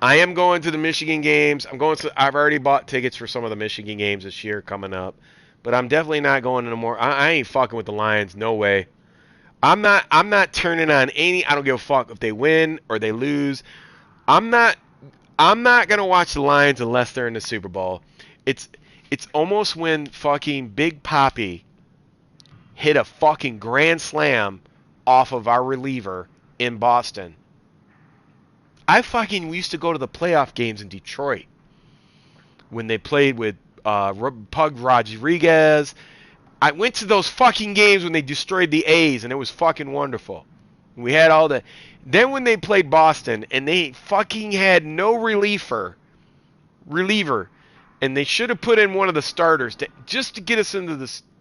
am going to the Michigan games. I've already bought tickets for some of the Michigan games this year coming up. But I'm definitely not going to no more. I ain't fucking with the Lions. No way. I'm not turning on any. I don't give a fuck if they win or they lose. I'm not gonna watch the Lions unless they're in the Super Bowl. It's almost when fucking Big Papi hit a fucking grand slam off of our reliever in Boston. We used to go to the playoff games in Detroit when they played with Pug Rodriguez. I went to those fucking games when they destroyed the A's, and it was fucking wonderful. We had all the... Then when they played Boston, and they fucking had no reliever, And they should have put in one of the starters just to get us into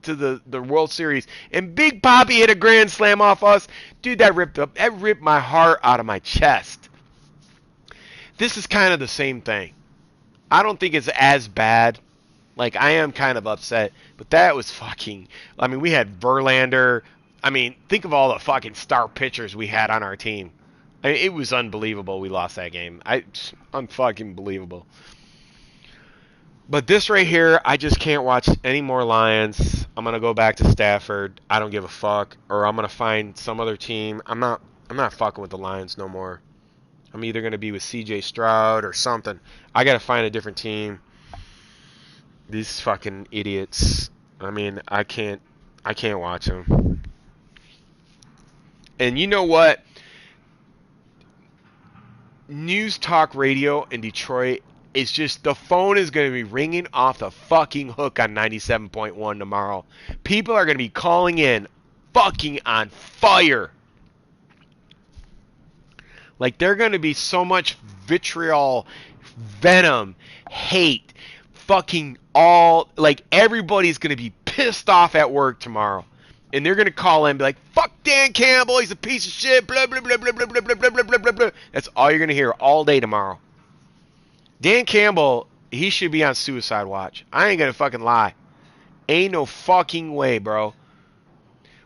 the World Series. And Big Papi hit a grand slam off us. Dude, that ripped my heart out of my chest. This is kind of the same thing. I don't think it's as bad. Like, I am kind of upset, but that was fucking... I mean, we had Verlander. I mean, think of all the fucking star pitchers we had on our team. I mean, it was unbelievable we lost that game. Unfucking believable. But this right here, I just can't watch any more Lions. I'm gonna go back to Stafford. I don't give a fuck. Or I'm gonna find some other team. I'm not fucking with the Lions no more. I'm either gonna be with CJ Stroud or something. I gotta find a different team. These fucking idiots. I mean, I can't watch them. And you know what? News talk radio in Detroit is just, the phone is going to be ringing off the fucking hook on 97.1 tomorrow. People are going to be calling in fucking on fire. Like, they're going to be so much vitriol, venom, hate, fucking all, like, everybody's going to be pissed off at work tomorrow. And they're going to call in and be like, fuck Dan Campbell, he's a piece of shit, blah, blah, blah, blah, blah, blah, blah, blah, blah, blah, blah. That's all you're going to hear all day tomorrow. Dan Campbell, he should be on suicide watch. I ain't going to fucking lie. Ain't no fucking way, bro.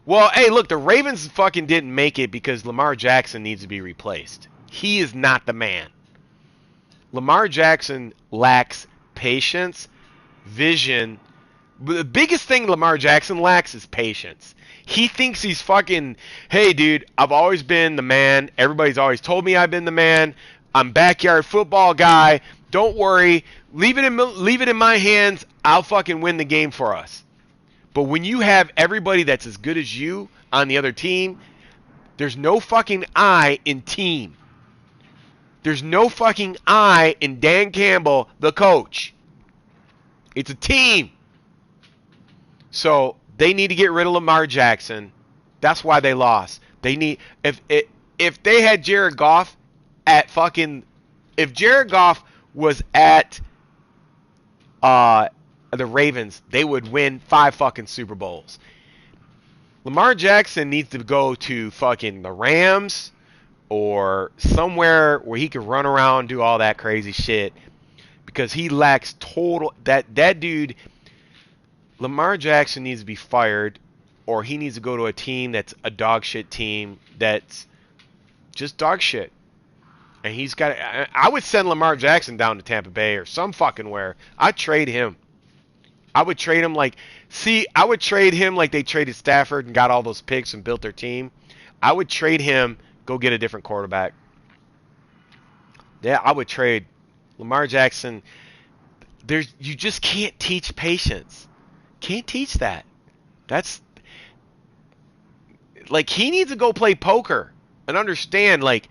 Well, hey, look, the Ravens fucking didn't make it because Lamar Jackson needs to be replaced. He is not the man. Lamar Jackson lacks patience, vision. The biggest thing Lamar Jackson lacks is patience. He thinks he's fucking, hey, dude, I've always been the man. Everybody's always told me I've been the man. I'm backyard football guy. Don't worry. Leave it in my hands. I'll fucking win the game for us. But when you have everybody that's as good as you on the other team, there's no fucking I in team. There's no fucking I in Dan Campbell, the coach. It's a team. So they need to get rid of Lamar Jackson. That's why they lost. They need, if they had Jared Goff at fucking, if Jared Goff was at the Ravens, they would win 5 fucking Super Bowls. Lamar Jackson needs to go to fucking the Rams or somewhere where he can run around and do all that crazy shit, because he lacks total, that dude. Lamar Jackson needs to be fired, or he needs to go to a team that's a dog shit team that's just dog shit. And he's got, I would send Lamar Jackson down to Tampa Bay or some fucking where. I'd trade him. I would trade him like they traded Stafford and got all those picks and built their team. I would trade him, go get a different quarterback. Yeah, I would trade Lamar Jackson. You just can't teach patience. Can't teach that. That's like, he needs to go play poker and understand, like,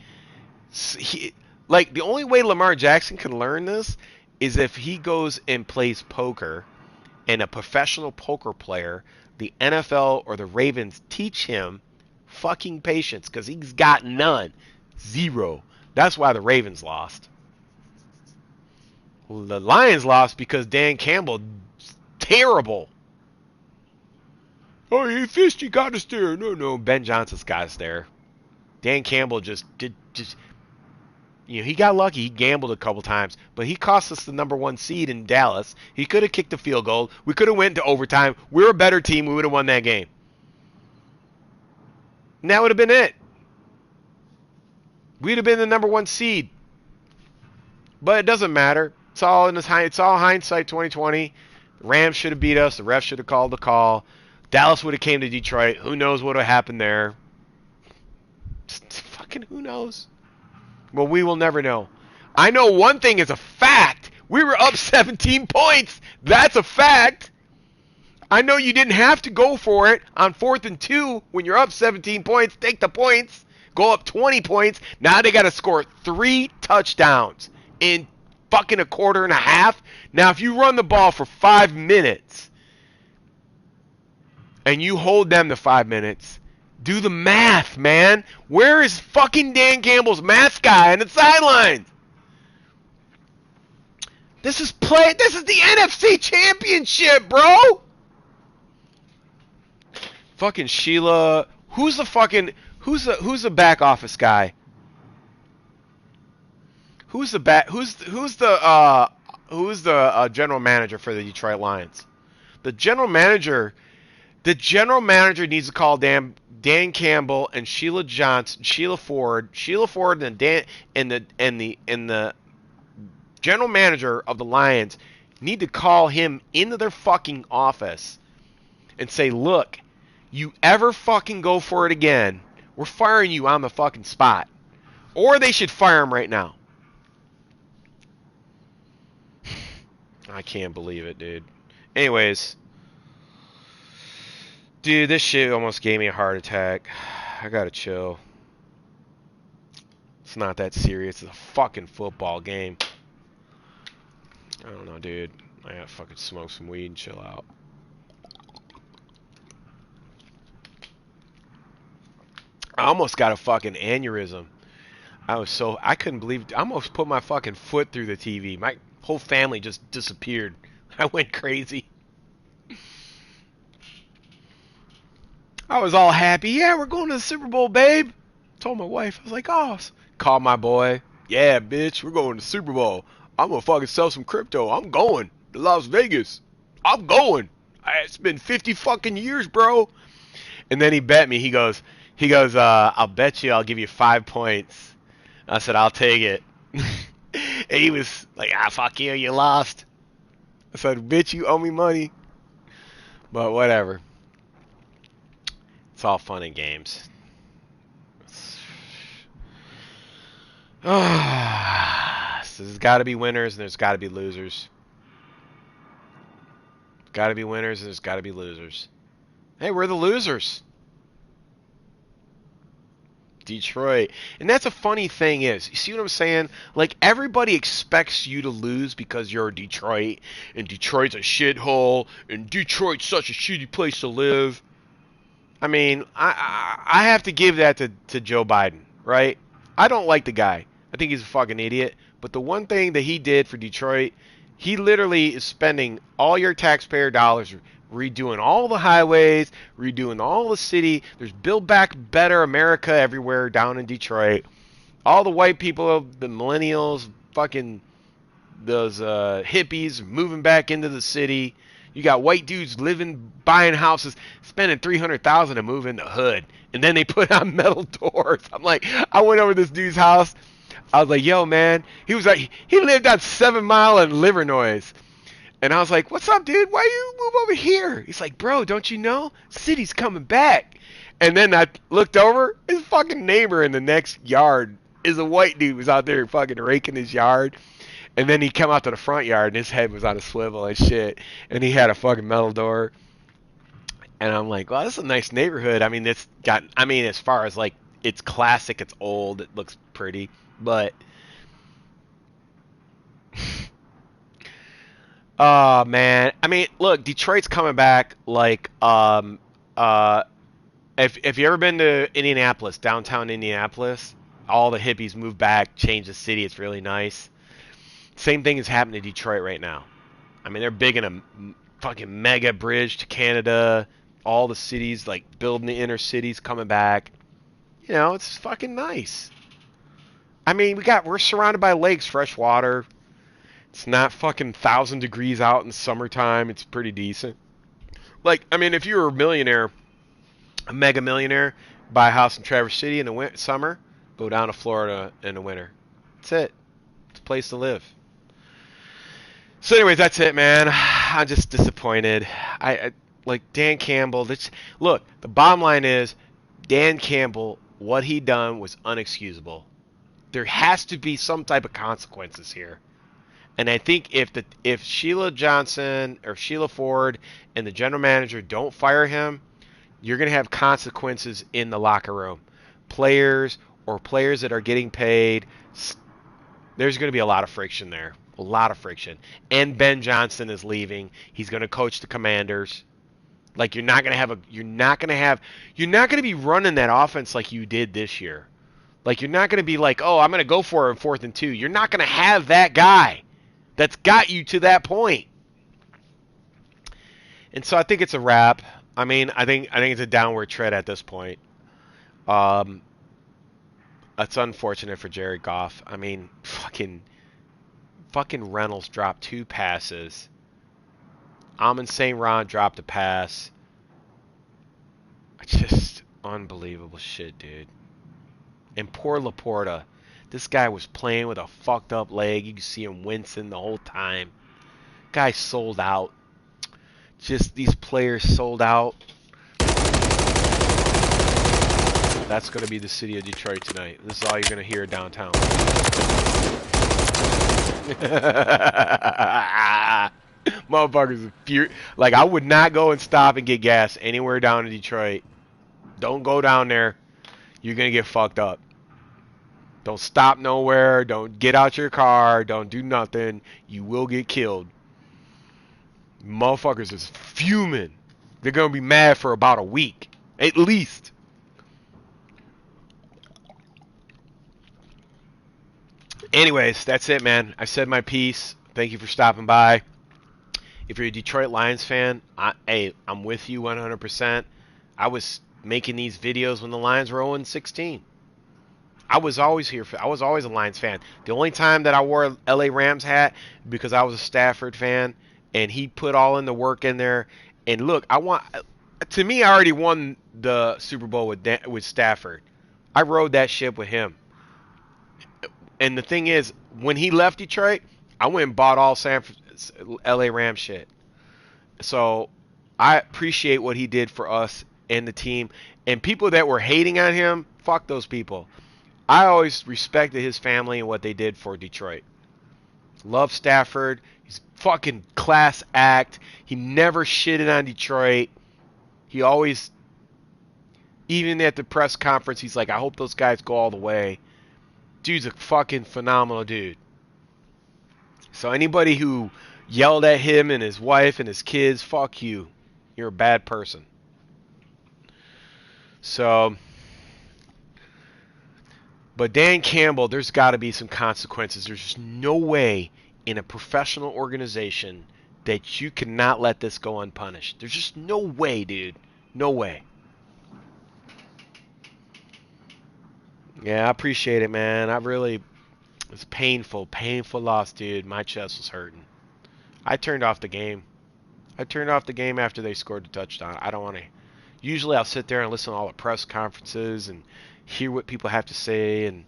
the only way Lamar Jackson can learn this is if he goes and plays poker, and a professional poker player, the NFL or the Ravens, teach him fucking patience, because he's got none. Zero. That's why the Ravens lost. The Lions lost because Dan Campbell, terrible. Oh, he fished, he got us there. No, Ben Johnson's got us there. Dan Campbell just he got lucky. He gambled a couple times, but he cost us the number 1 seed in Dallas. He could have kicked the field goal. We could have went to overtime. We're a better team. We would have won that game. And that would have been it. We'd have been the number 1 seed. But it doesn't matter. It's all hindsight 2020. The Rams should have beat us. The refs should have called the call. Dallas would have came to Detroit. Who knows what would have happened there? Fucking who knows? Well, we will never know. I know one thing is a fact. We were up 17 points. That's a fact. I know you didn't have to go for it on 4th and 2 when you're up 17 points. Take the points. Go up 20 points. Now they got to score 3 touchdowns in fucking a quarter and a half. Now, if you run the ball for 5 minutes and you hold them to 5 minutes, do the math, man. Where is fucking Dan Campbell's math guy on the sidelines? This is the NFC Championship, bro. Fucking Sheila. Who's the back office guy? Who's the general manager for the Detroit Lions? The general manager needs to call Dan Campbell and Sheila Ford, and the general manager of the Lions need to call him into their fucking office and say, "Look, you ever fucking go for it again, we're firing you on the fucking spot." Or they should fire him right now. I can't believe it, dude. Anyways, dude, this shit almost gave me a heart attack. I gotta chill. It's not that serious. It's a fucking football game. I don't know, dude. I gotta fucking smoke some weed and chill out. I almost got a fucking aneurysm. I couldn't believe I almost put my fucking foot through the TV. My whole family just disappeared. I went crazy. I was all happy. Yeah, we're going to the Super Bowl, babe. Told my wife. I was like, oh. Called my boy. Yeah, bitch, we're going to the Super Bowl. I'm going to fucking sell some crypto. I'm going to Las Vegas. I'm going. It's been 50 fucking years, bro. And then he bet me. He goes, I'll bet you I'll give you 5 points. I said, I'll take it. And he was like, fuck you lost. I said, bitch, you owe me money. But whatever. It's all fun and games. So there's got to be winners and there's got to be losers. Got to be winners and there's got to be losers. Hey, we're the losers. Detroit. And that's a funny thing is, you see what I'm saying? Like, everybody expects you to lose because you're Detroit, and Detroit's a shithole, and Detroit's such a shitty place to live. I mean, I have to give that to Joe Biden, right? I don't like the guy. I think he's a fucking idiot. But the one thing that he did for Detroit, he literally is spending all your taxpayer dollars redoing all the highways, redoing all the city. There's Build Back Better America everywhere down in Detroit. All the white people, the millennials, fucking those hippies moving back into the city. You got white dudes buying houses, spending $300,000 to move in the hood, and then they put on metal doors. I'm like, I went over to this dude's house. I was like, yo, man. He was like, he lived on 7 Mile in Livernois. And I was like, what's up, dude? Why you move over here? He's like, bro, don't you know? City's coming back. And then I looked over. His fucking neighbor in the next yard is a white dude who's out there fucking raking his yard. And then he come out to the front yard, and his head was on a swivel and shit. And he had a fucking metal door. And I'm like, well, this is a nice neighborhood. I mean, as far as, like, it's classic, it's old, it looks pretty. But, oh, man. I mean, look, Detroit's coming back, like, if you ever been to Indianapolis, downtown Indianapolis, all the hippies moved back, changed the city, it's really nice. Same thing is happening to Detroit right now. I mean, they're big in a fucking mega bridge to Canada. All the cities, like, building the inner cities, coming back. You know, it's fucking nice. I mean, we're surrounded by lakes, fresh water. It's not fucking 1,000 degrees out in summertime. It's pretty decent. Like, I mean, if you were a millionaire, a mega millionaire, buy a house in Traverse City in the summer, go down to Florida in the winter. That's it. It's a place to live. So anyways, that's it, man. I'm just disappointed. I like Dan Campbell. Look, the bottom line is Dan Campbell, what he done was unexcusable. There has to be some type of consequences here. And I think if Sheila Johnson or Sheila Ford and the general manager don't fire him, you're going to have consequences in the locker room. Players that are getting paid, there's going to be a lot of friction there. A lot of friction. And Ben Johnson is leaving. He's going to coach the Commanders. Like, you're not going to be running that offense like you did this year. Like, you're not going to be like, oh, I'm going to go for it in 4th and 2. You're not going to have that guy. that's got you to that point. And so I think it's a wrap. I mean, I think it's a downward tread at this point. Um, it's unfortunate for Jared Goff. I mean, fucking Reynolds dropped 2 passes. Amon St. Ron dropped a pass. Just unbelievable shit, dude. And poor Laporta. This guy was playing with a fucked up leg. You can see him wincing the whole time. Guy sold out. Just these players sold out. That's going to be the city of Detroit tonight. This is all you're going to hear downtown. Motherfuckers are like, I would not go and stop and get gas anywhere down in Detroit. Don't go down there. You're going to get fucked up. Don't stop nowhere. Don't get out your car. Don't do nothing. You will get killed. Motherfuckers is fuming. They're going to be mad for about a week. At least. Anyways, that's it, man. I said my piece. Thank you for stopping by. If you're a Detroit Lions fan, I'm with you 100%. I was making these videos when the Lions were 0-16. I was always a Lions fan. The only time that I wore a LA Rams hat because I was a Stafford fan, and he put all in the work in there. And look, I already won the Super Bowl with Stafford. I rode that ship with him. And the thing is, when he left Detroit, I went and bought all LA Rams shit. So I appreciate what he did for us and the team. And people that were hating on him, fuck those people. I always respected his family and what they did for Detroit. Love Stafford. He's fucking class act. He never shitted on Detroit. He always, even at the press conference, he's like, I hope those guys go all the way. Dude's a fucking phenomenal dude. So anybody who yelled at him and his wife and his kids, fuck you. You're a bad person. So, but Dan Campbell, there's got to be some consequences. There's just no way in a professional organization that you cannot let this go unpunished. There's just no way, dude. No way. Yeah, I appreciate it, man. It's painful loss, dude. My chest was hurting. I turned off the game. I turned off the game after they scored the touchdown. I don't want to. Usually I'll sit there and listen to all the press conferences and hear what people have to say. And,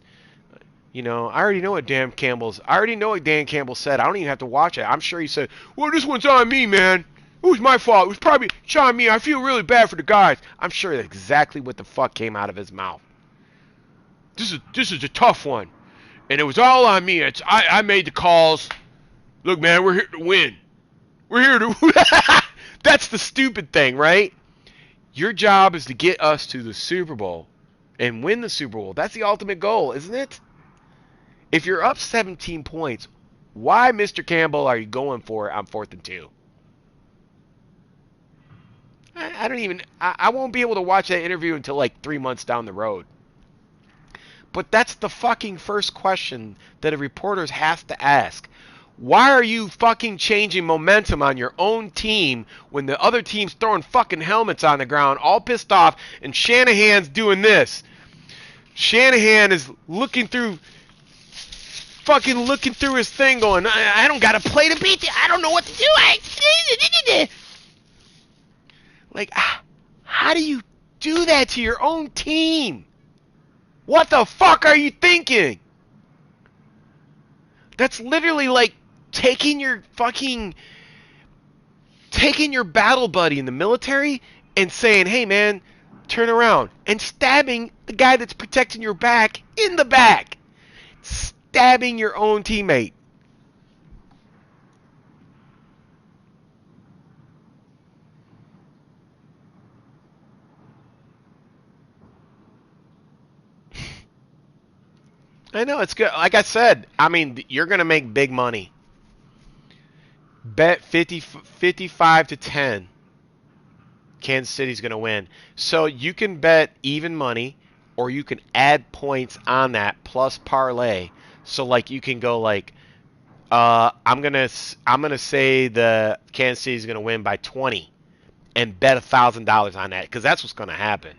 I already know what Dan Campbell said. I don't even have to watch it. I'm sure he said, well, this one's on me, man. It was my fault. It was probably on me. I feel really bad for the guys. I'm sure that's exactly what the fuck came out of his mouth. This is a tough one. And it was all on me. I made the calls. Look, man, we're here to win. We're here to That's the stupid thing, right? Your job is to get us to the Super Bowl and win the Super Bowl. That's the ultimate goal, isn't it? If you're up 17 points, why, Mr. Campbell, are you going for it on 4th and 2? I won't be able to watch that interview until like 3 months down the road. But that's the fucking first question that a reporter has to ask. Why are you fucking changing momentum on your own team when the other team's throwing fucking helmets on the ground, all pissed off, and Shanahan's doing this? Shanahan is looking through his thing going, I don't got to play to beat you. I don't know what to do. Like, how do you do that to your own team? What the fuck are you thinking? That's literally like taking your battle buddy in the military and saying, hey man, turn around, and stabbing the guy that's protecting your back in the back. Stabbing your own teammate. I know, it's good. Like I said, you're going to make big money. Bet 55 to 10. Kansas City's going to win. So you can bet even money, or you can add points on that plus parlay. So like you can go like I'm gonna say the Kansas City is gonna win by 20, and bet $1,000 on that because that's what's gonna happen.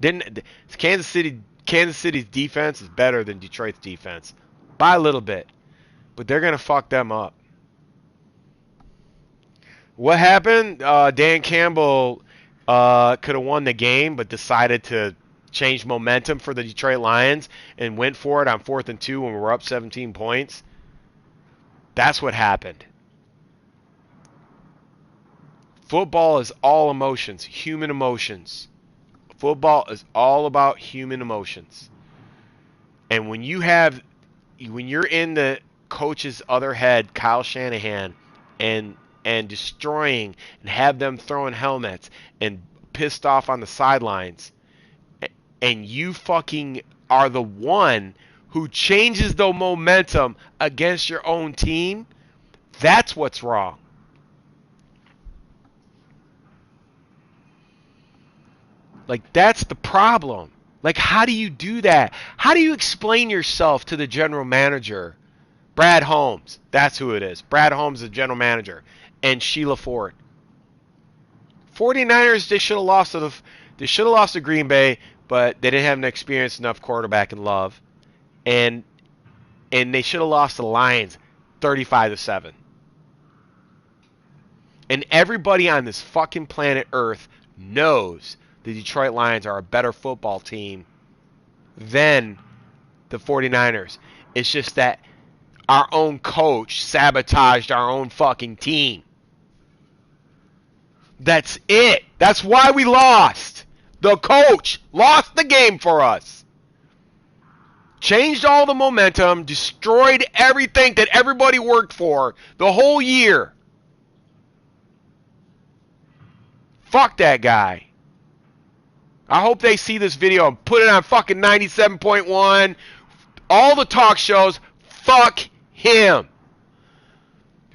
Didn't Kansas City's defense is better than Detroit's defense by a little bit, but they're gonna fuck them up. What happened? Dan Campbell could have won the game, but decided to change momentum for the Detroit Lions and went for it on 4th and 2 when we were up 17 points. That's what happened. Football is all emotions, human emotions. Football is all about human emotions. And when you're in the coach's other head, Kyle Shanahan, and destroying and have them throwing helmets and pissed off on the sidelines, and you fucking are the one who changes the momentum against your own team, that's what's wrong. Like, that's the problem. Like, how do you do that? How do you explain yourself to the general manager? Brad Holmes, that's who it is. Brad Holmes, the general manager, and Sheila Ford. 49ers, they should have lost to Green Bay, but they didn't have an experienced enough quarterback in Love. And they should have lost to the Lions 35-7. And everybody on this fucking planet Earth knows the Detroit Lions are a better football team than the 49ers. It's just that our own coach sabotaged our own fucking team. That's it. That's why we lost. The coach lost the game for us. Changed all the momentum, destroyed everything that everybody worked for the whole year. Fuck that guy. I hope they see this video and put it on fucking 97.1. All the talk shows, fuck him.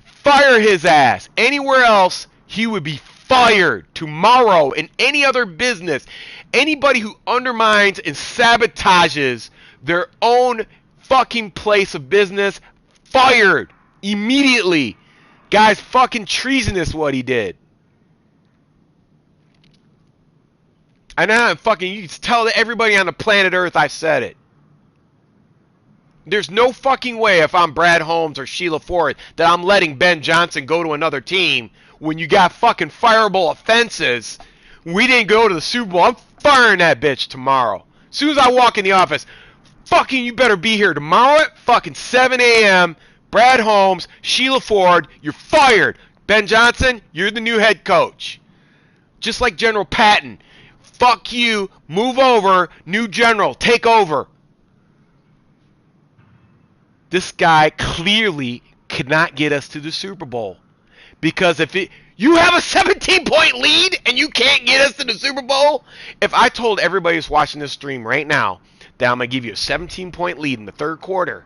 Fire his ass. Anywhere else, he would be fired tomorrow in any other business. Anybody who undermines and sabotages their own fucking place of business, fired immediately. Guy's fucking treasonous what he did. I know, fucking, you can tell everybody on the planet Earth I said it. There's no fucking way if I'm Brad Holmes or Sheila Ford that I'm letting Ben Johnson go to another team when you got fucking fireable offenses. We didn't go to the Super Bowl. I'm firing that bitch tomorrow. As soon as I walk in the office, fucking you better be here tomorrow at fucking 7 a.m. Brad Holmes, Sheila Ford, you're fired. Ben Johnson, you're the new head coach. Just like General Patton. Fuck you, move over, new general, take over. This guy clearly could not get us to the Super Bowl. Because you have a 17-point lead and you can't get us to the Super Bowl? If I told everybody who's watching this stream right now that I'm going to give you a 17-point lead in the third quarter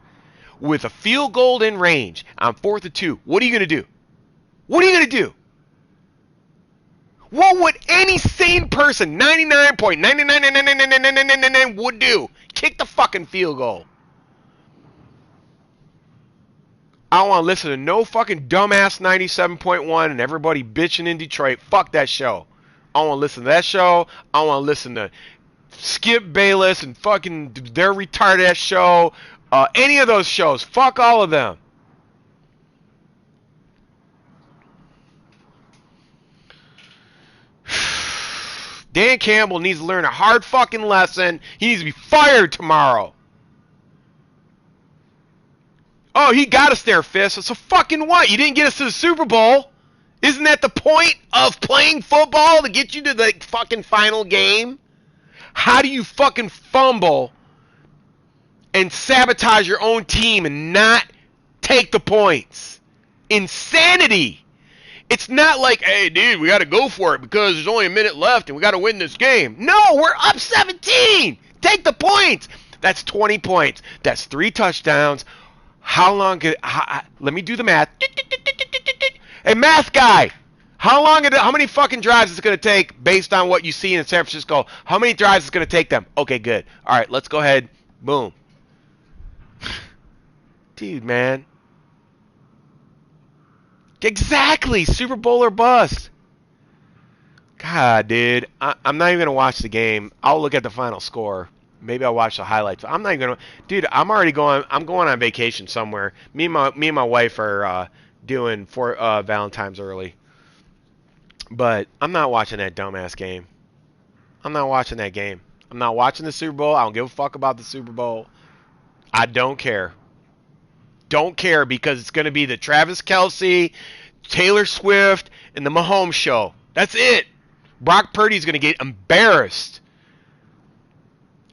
with a field goal in range on 4th and 2, what are you going to do? What are you going to do? What would any sane person, 99.9999999 would do? Kick the fucking field goal. I don't want to listen to no fucking dumbass 97.1 and everybody bitching in Detroit. Fuck that show. I don't want to listen to that show. I don't want to listen to Skip Bayless and fucking their retarded ass show. Any of those shows. Fuck all of them. Dan Campbell needs to learn a hard fucking lesson. He needs to be fired tomorrow. Oh, he got us there, Fist. So fucking what? You didn't get us to the Super Bowl. Isn't that the point of playing football, to get you to the fucking final game? How do you fucking fumble and sabotage your own team and not take the points? Insanity. It's not like, hey, dude, we got to go for it because there's only a minute left and we got to win this game. No, we're up 17. Take the points. That's 20 points. That's 3 touchdowns. How long let me do the math. Hey, math guy. How many fucking drives is it going to take based on what you see in San Francisco? How many drives is it going to take them? Okay, good. All right, let's go ahead. Boom. Dude, man. Exactly. Super Bowl or bust. God, dude. I'm not even going to watch the game. I'll look at the final score. Maybe I'll watch the highlights. I'm not even going to. Dude, I'm already going. I'm going on vacation somewhere. Me and my wife are doing for Valentine's early. But I'm not watching that dumbass game. I'm not watching that game. I'm not watching the Super Bowl. I don't give a fuck about the Super Bowl. I don't care. Don't care because it's going to be the Travis Kelce, Taylor Swift, and the Mahomes show. That's it. Brock Purdy's going to get embarrassed.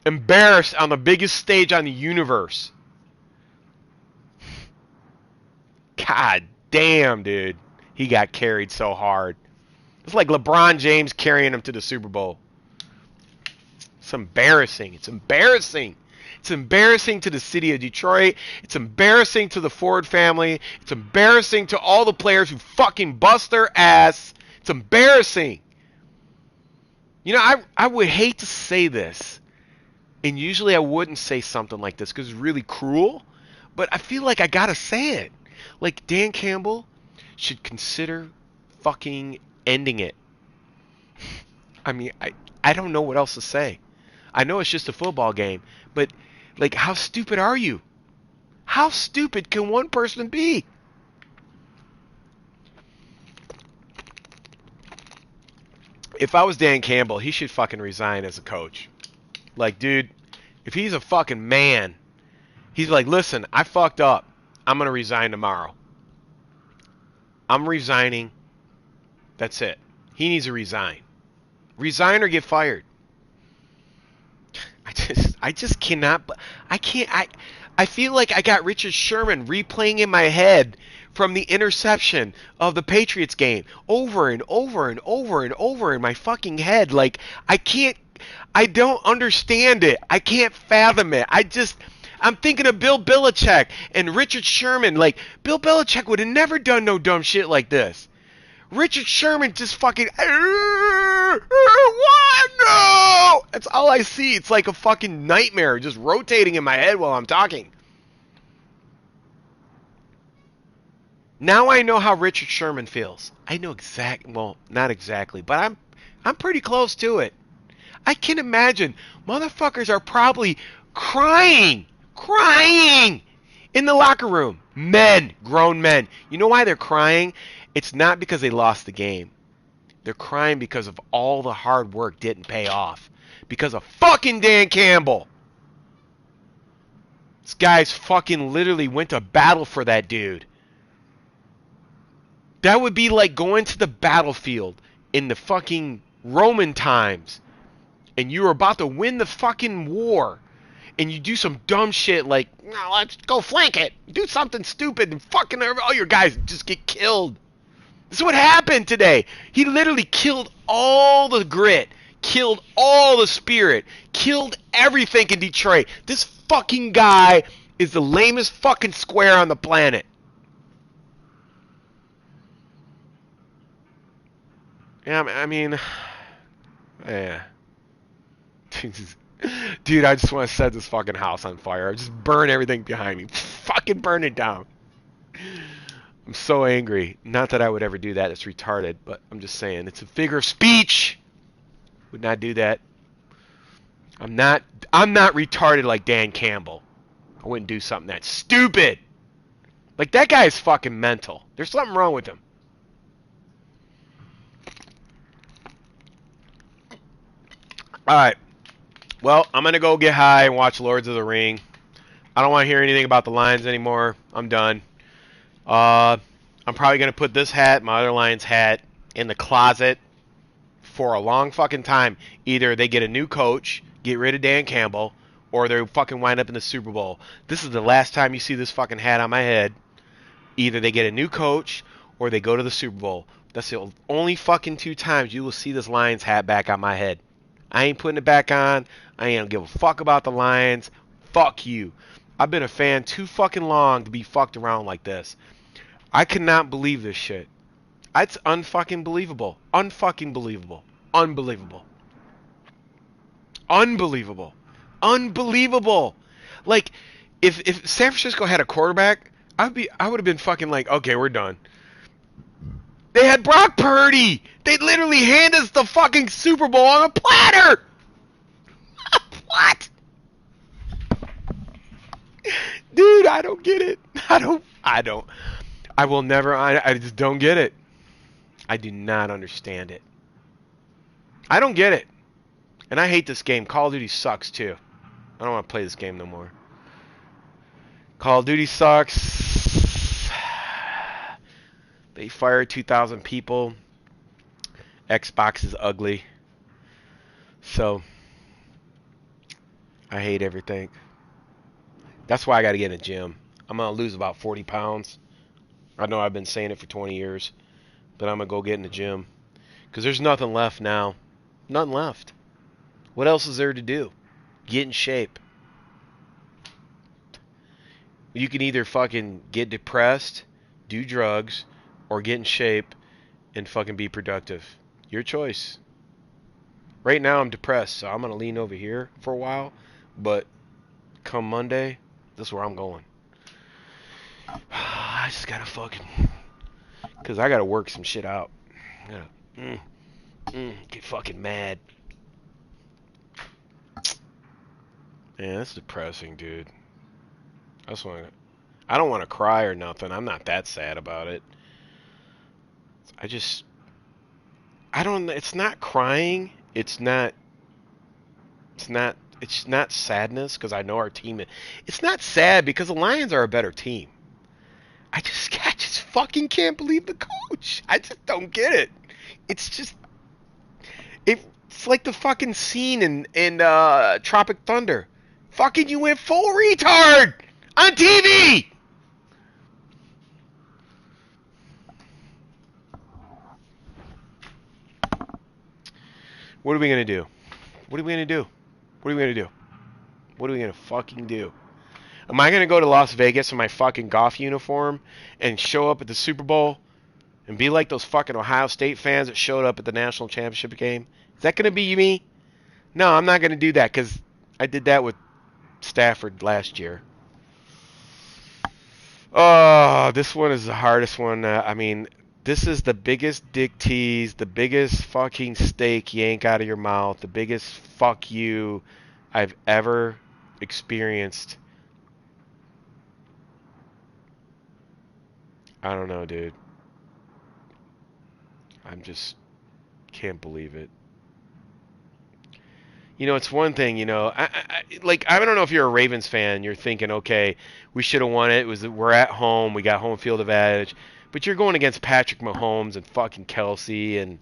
Embarrassed on the biggest stage on the universe. God damn, dude. He got carried so hard. It's like LeBron James carrying him to the Super Bowl. It's embarrassing. It's embarrassing. It's embarrassing to the city of Detroit. It's embarrassing to the Ford family. It's embarrassing to all the players who fucking bust their ass. It's embarrassing. You know, I would hate to say this, and usually I wouldn't say something like this because it's really cruel, but I feel like I gotta say it. Like, Dan Campbell should consider fucking ending it. I mean, I don't know what else to say. I know it's just a football game, but, like, how stupid are you? How stupid can one person be? If I was Dan Campbell, he should fucking resign as a coach. Like, dude, if he's a fucking man, he's like, listen, I fucked up. I'm going to resign tomorrow. I'm resigning. That's it. He needs to resign. Resign or get fired. I just cannot. I feel like I got Richard Sherman replaying in my head from the interception of the Patriots game over and over and over and over in my fucking head. Like, I don't understand it. I can't fathom it. I'm thinking of Bill Belichick and Richard Sherman. Like, Bill Belichick would have never done no dumb shit like this. Richard Sherman just fucking, what? No! That's all I see. It's like a fucking nightmare just rotating in my head while I'm talking. Now I know how Richard Sherman feels. I know well, not exactly, but I'm pretty close to it. I can imagine motherfuckers are probably crying in the locker room. Men, grown men. You know why they're crying? It's not because they lost the game. They're crying because of all the hard work didn't pay off. Because of fucking Dan Campbell. This guy's fucking literally went to battle for that dude. That would be like going to the battlefield in the fucking Roman times and you were about to win the fucking war and you do some dumb shit like, no, let's go flank it. Do something stupid and fucking all your guys just get killed. This is what happened today. He literally killed all the grit, killed all the spirit, killed everything in Detroit. This fucking guy is the lamest fucking square on the planet. Yeah, I mean, yeah. Dude, I just want to set this fucking house on fire. Just burn everything behind me. Fucking burn it down. I'm so angry. Not that I would ever do that. It's retarded. But I'm just saying. It's a figure of speech. Would not do that. I'm not retarded like Dan Campbell. I wouldn't do something that stupid. Like, that guy is fucking mental. There's something wrong with him. Alright. Well, I'm going to go get high and watch Lords of the Ring. I don't want to hear anything about the Lions anymore. I'm done. I'm probably going to put this hat, my other Lions hat, in the closet for a long fucking time. Either they get a new coach, get rid of Dan Campbell, or they fucking wind up in the Super Bowl. This is the last time you see this fucking hat on my head. Either they get a new coach, or they go to the Super Bowl. That's the only fucking 2 times you will see this Lions hat back on my head. I ain't putting it back on. I ain't give a fuck about the Lions. Fuck you. I've been a fan too fucking long to be fucked around like this. I cannot believe this shit. It's unfucking believable. Unfucking believable. Unbelievable. Unbelievable. Unbelievable. Like, if San Francisco had a quarterback, I would have been fucking like, okay, we're done. They had Brock Purdy. They literally hand us the fucking Super Bowl on a platter. What? Dude, I don't get it. I don't. I will never. I just don't get it. I do not understand it. I don't get it. And I hate this game. Call of Duty sucks too. I don't want to play this game no more. Call of Duty sucks. They fired 2,000 people. Xbox is ugly. So, I hate everything. That's why I got to get in the gym. I'm going to lose about 40 pounds. I know I've been saying it for 20 years. But I'm going to go get in the gym. Because there's nothing left now. Nothing left. What else is there to do? Get in shape. You can either fucking get depressed, do drugs, or get in shape and fucking be productive. Your choice. Right now I'm depressed, so I'm going to lean over here for a while. But come Monday, this is where I'm going. I just got to fucking... Because I got to work some shit out. I got to get fucking mad. Man, that's depressing, dude. I don't want to cry or nothing. I'm not that sad about it. It's not crying. It's not sadness because I know our team. It's not sad because the Lions are a better team. I just fucking can't believe the coach. I just don't get it. It's like the fucking scene in Tropic Thunder. Fucking you went full retard on TV. What are we gonna do? What are we gonna do? What are we gonna do? What are we gonna fucking do? Am I gonna go to Las Vegas in my fucking golf uniform and show up at the Super Bowl and be like those fucking Ohio State fans that showed up at the national championship game? Is that gonna be me? No, I'm not gonna do that because I did that with Stafford last year. Oh, this one is the hardest one. I mean, this is the biggest dick tease, the biggest fucking steak yank out of your mouth, the biggest fuck you I've ever experienced. I don't know, dude. I'm just can't believe it. You know, it's one thing, you know, I don't know if you're a Ravens fan, you're thinking, okay, we should have won it. We're at home, we got home field advantage, but you're going against Patrick Mahomes and fucking Kelsey and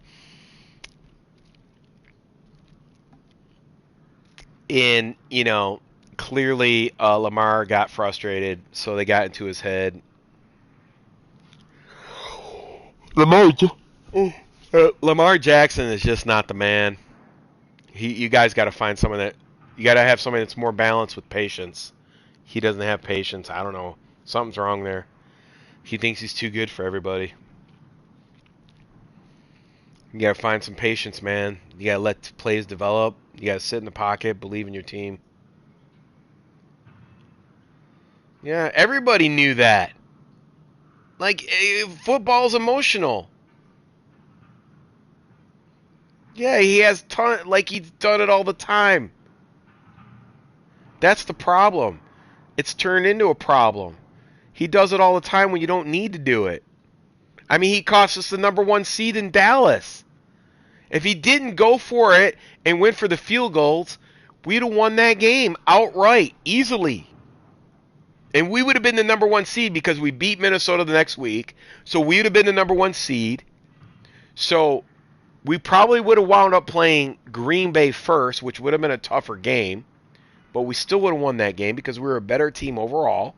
you know, clearly Lamar got frustrated, so they got into his head. Lamar Jackson is just not the man. You guys got to find someone that you got to have somebody that's more balanced with patience. He doesn't have patience. I don't know. Something's wrong there. He thinks he's too good for everybody. You got to find some patience, man. You got to let plays develop. You got to sit in the pocket, believe in your team. Yeah, everybody knew that. Like, football's emotional. Yeah, he has like he's done it all the time. That's the problem. It's turned into a problem. He does it all the time when you don't need to do it. I mean, he cost us the #1 seed in Dallas. If he didn't go for it and went for the field goals, we'd have won that game outright, easily. And we would have been the #1 seed because we beat Minnesota the next week. So we would have been the #1 seed. So we probably would have wound up playing Green Bay first, which would have been a tougher game. But we still would have won that game because we were a better team overall.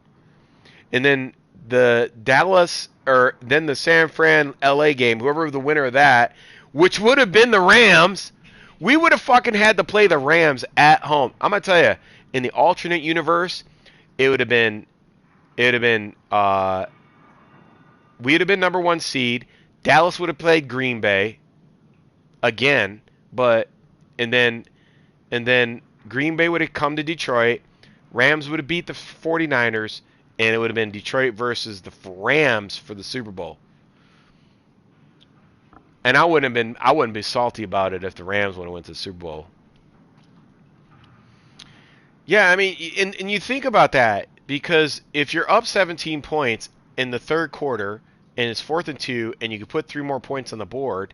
And then the the San Fran LA game, whoever the winner of that, which would have been the Rams, we would have fucking had to play the Rams at home. I'm going to tell you, in the alternate universe, we would have been #1 seed. Dallas would have played Green Bay again, and then Green Bay would have come to Detroit. Rams would have beat the 49ers, and it would have been Detroit versus the Rams for the Super Bowl. And I wouldn't be salty about it if the Rams would have went to the Super Bowl. Yeah, I mean, and you think about that because if you're up 17 points in the third quarter and it's 4th and 2 and you can put 3 more points on the board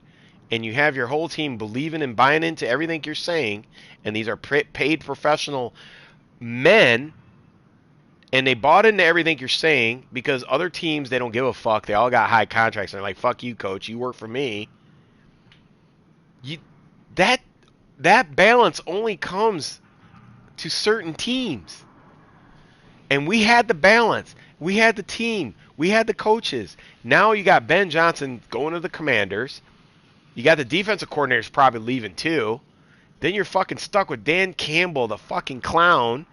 and you have your whole team believing and buying into everything you're saying, and these are paid professional men, and they bought into everything you're saying because other teams, they don't give a fuck. They all got high contracts. And they're like, fuck you, coach. You work for me. You, that balance only comes to certain teams. And we had the balance. We had the team. We had the coaches. Now you got Ben Johnson going to the Commanders. You got the defensive coordinators probably leaving too. Then you're fucking stuck with Dan Campbell, the fucking clown,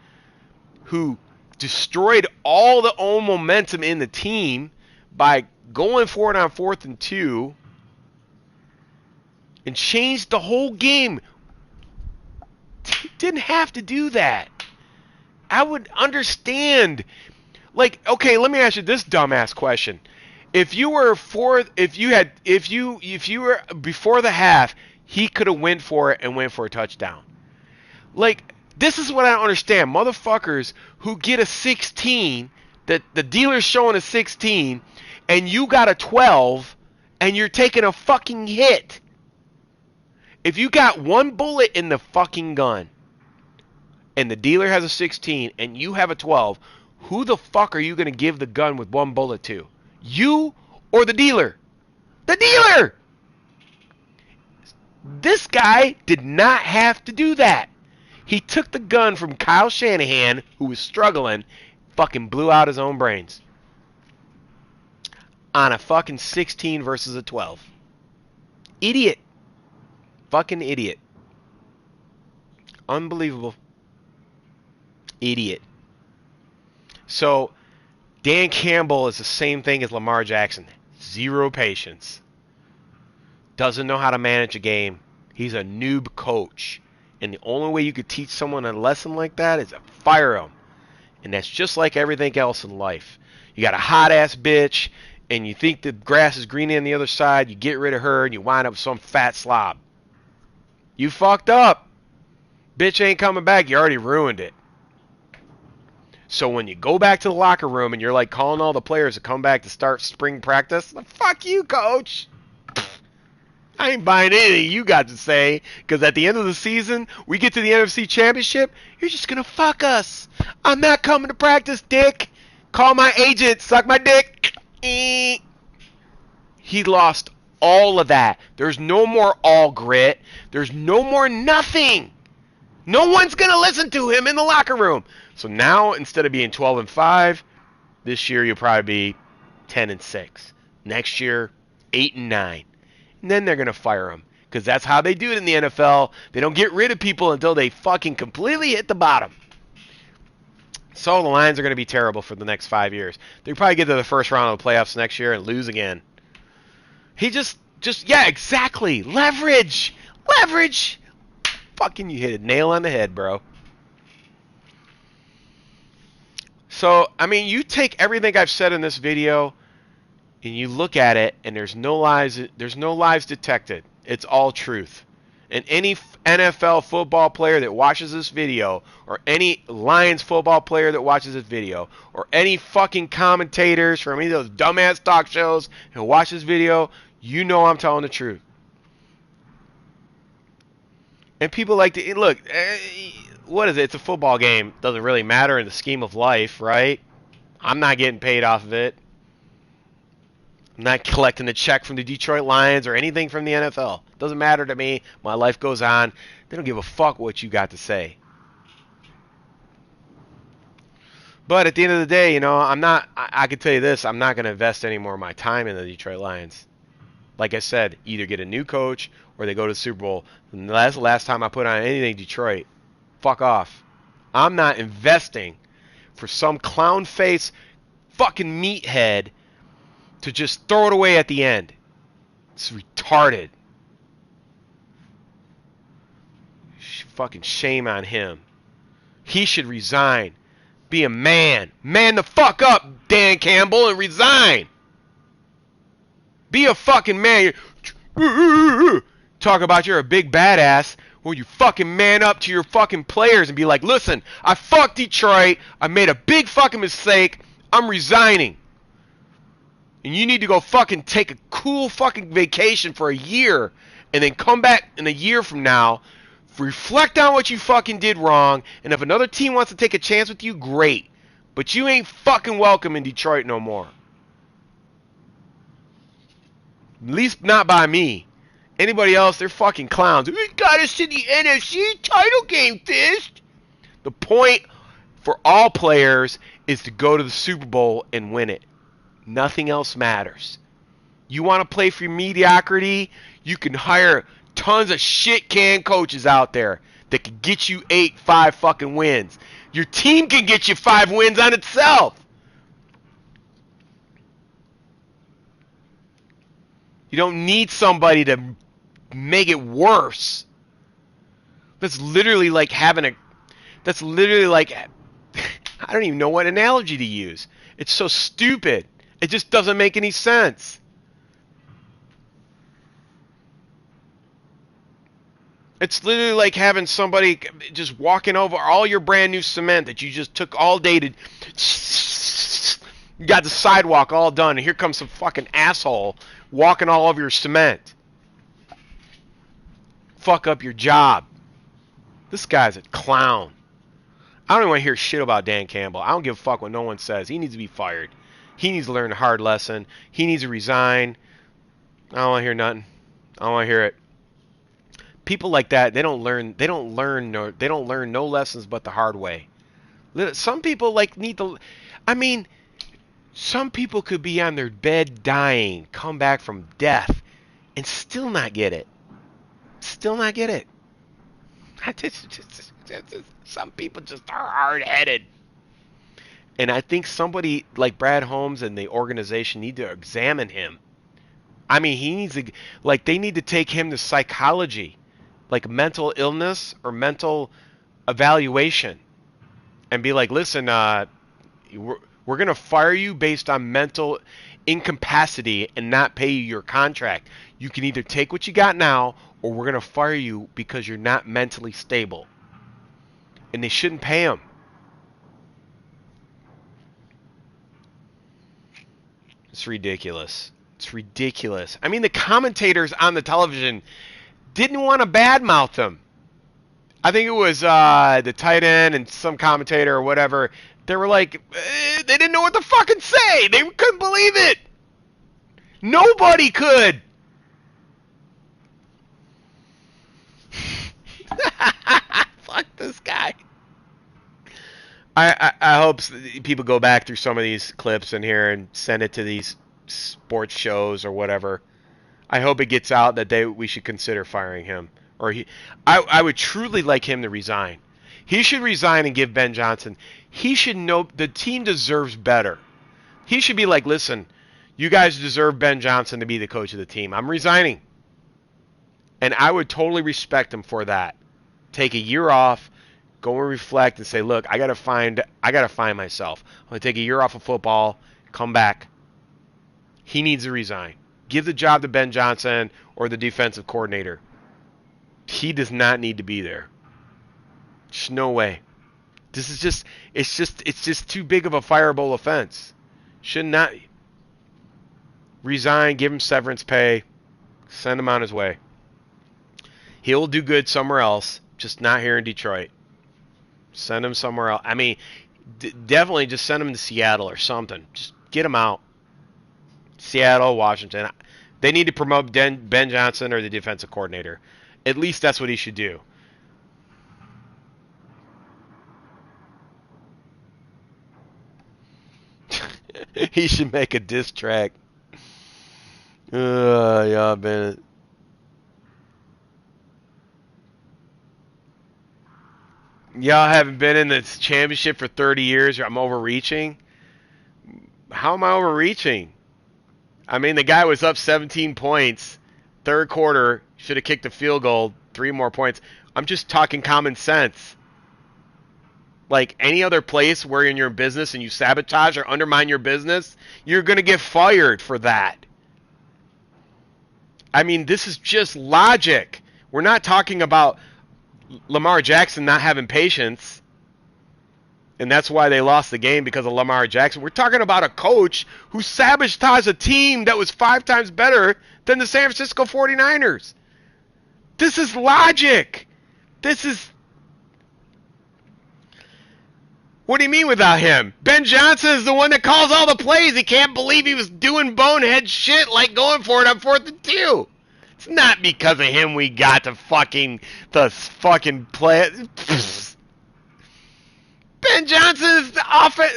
who destroyed all the own momentum in the team by going for it on 4th and 2 and changed the whole game. Didn't have to do that. I would understand. Like, okay, let me ask you this dumbass question. If you were before the half, he could have went for it and went for a touchdown. Like, this is what I don't understand. Motherfuckers who get a 16, the dealer's showing a 16, and you got a 12, and you're taking a fucking hit. If you got one bullet in the fucking gun, and the dealer has a 16, and you have a 12, who the fuck are you going to give the gun with one bullet to? You or the dealer? The dealer! This guy did not have to do that. He took the gun from Kyle Shanahan, who was struggling, fucking blew out his own brains. On a fucking 16 versus a 12. Idiot. Fucking idiot. Unbelievable. Idiot. So, Dan Campbell is the same thing as Lamar Jackson. Zero patience. Doesn't know how to manage a game. He's a noob coach. And the only way you could teach someone a lesson like that is to fire them. And that's just like everything else in life. You got a hot-ass bitch, and you think the grass is greener on the other side. You get rid of her, and you wind up with some fat slob. You fucked up. Bitch ain't coming back. You already ruined it. So when you go back to the locker room and you're like calling all the players to come back to start spring practice, like, fuck you, coach. I ain't buying anything you got to say, because at the end of the season, we get to the NFC Championship, you're just going to fuck us. I'm not coming to practice, dick. Call my agent. Suck my dick. He lost all of that. There's no more all grit. There's no more nothing. No one's going to listen to him in the locker room. So now, instead of being 12-5, this year you'll probably be 10-6. Next year, 8-9. And then they're going to fire him. Because that's how they do it in the NFL. They don't get rid of people until they fucking completely hit the bottom. So the Lions are going to be terrible for the next 5 years. They'll probably get to the first round of the playoffs next year and lose again. He just, yeah, exactly. Leverage. Leverage. Fucking, you hit a nail on the head, bro. So, I mean, you take everything I've said in this video and you look at it, and there's no lies detected. It's all truth. And any NFL football player that watches this video, or any Lions football player that watches this video, or any fucking commentators from any of those dumbass talk shows who watch this video, you know I'm telling the truth. And people like to look. What is it? It's a football game. Doesn't really matter in the scheme of life, right? I'm not getting paid off of it. I'm not collecting a check from the Detroit Lions or anything from the NFL. Doesn't matter to me. My life goes on. They don't give a fuck what you got to say. But at the end of the day, you know, I can tell you this, I'm not going to invest any more of my time in the Detroit Lions. Like I said, either get a new coach or they go to the Super Bowl. And that's the last time I put on anything Detroit. Fuck off. I'm not investing for some clown face fucking meathead to just throw it away at the end. It's retarded. Fucking shame on him. He should resign. Be a man. Man the fuck up, Dan Campbell, and resign. Be a fucking man. Talk about you're a big badass. Well, you fucking man up to your fucking players and be like, listen, I fucked Detroit. I made a big fucking mistake. I'm resigning. And you need to go fucking take a cool fucking vacation for a year and then come back in a year from now, reflect on what you fucking did wrong, and if another team wants to take a chance with you, great. But you ain't fucking welcome in Detroit no more. At least not by me. Anybody else, they're fucking clowns. We got us to the NFC title game, Fist. The point for all players is to go to the Super Bowl and win it. Nothing else matters. You want to play for mediocrity? You can hire tons of shit can coaches out there that can get you 5 fucking wins. Your team can get you 5 wins on itself. You don't need somebody to make it worse. That's literally like having a... That's literally like... I don't even know what analogy to use. It's so stupid. It just doesn't make any sense. It's literally like having somebody just walking over all your brand new cement that you just took all day to... You got the sidewalk all done, and here comes some fucking asshole walking all over your cement. Fuck up your job. This guy's a clown. I don't even want to hear shit about Dan Campbell. I don't give a fuck what no one says. He needs to be fired. He needs to learn a hard lesson. He needs to resign. I don't want to hear nothing. I don't want to hear it. People like that, they don't learn no lessons but the hard way. Some people like need to... I mean, some people could be on their bed dying, come back from death, and still not get it. Still not get it. Some people just are hard-headed. And I think somebody like Brad Holmes and the organization need to examine him. I mean, he needs to... Like, they need to take him to psychology. Like mental illness or mental evaluation. And be like, listen, we're going to fire you based on mental incapacity and not pay you your contract. You can either take what you got now, or we're going to fire you because you're not mentally stable. And they shouldn't pay him. It's ridiculous. It's ridiculous. I mean, the commentators on the television didn't want to badmouth him. I think it was the tight end and some commentator or whatever. They were like, they didn't know what to fucking say. They couldn't believe it. Nobody could. Fuck this guy. I hope people go back through some of these clips in here and send it to these sports shows or whatever. I hope it gets out that we should consider firing him. Or I would truly like him to resign. He should resign and give Ben Johnson. He should know the team deserves better. He should be like, listen, you guys deserve Ben Johnson to be the coach of the team. I'm resigning. And I would totally respect him for that. Take a year off, go and reflect and say, look, I gotta find myself. I'm gonna take a year off of football, come back. He needs to resign. Give the job to Ben Johnson or the defensive coordinator. He does not need to be there. There's no way. This is just it's just too big of a fireable offense. Should not resign, give him severance pay, send him on his way. He'll do good somewhere else, just not here in Detroit. Send him somewhere else. I mean, definitely just send him to Seattle or something. Just get him out. Seattle, Washington. They need to promote Ben Johnson or the defensive coordinator. At least that's what he should do. He should make a diss track. Yeah, man. Y'all haven't been in this championship for 30 years. I'm overreaching. How am I overreaching? I mean, the guy was up 17 points. Third quarter, should have kicked a field goal. 3 more points. I'm just talking common sense. Like any other place where you're in your business and you sabotage or undermine your business, you're going to get fired for that. I mean, this is just logic. We're not talking about Lamar Jackson not having patience, and that's why they lost the game because of Lamar Jackson. We're talking about a coach who sabotaged a team that was 5 times better than the San Francisco 49ers. This is logic. This is... What do you mean without him? Ben Johnson is the one that calls all the plays. He can't believe he was doing bonehead shit like going for it on 4th and 2. It's not because of him we got the fucking play. Ben Johnson is the offense.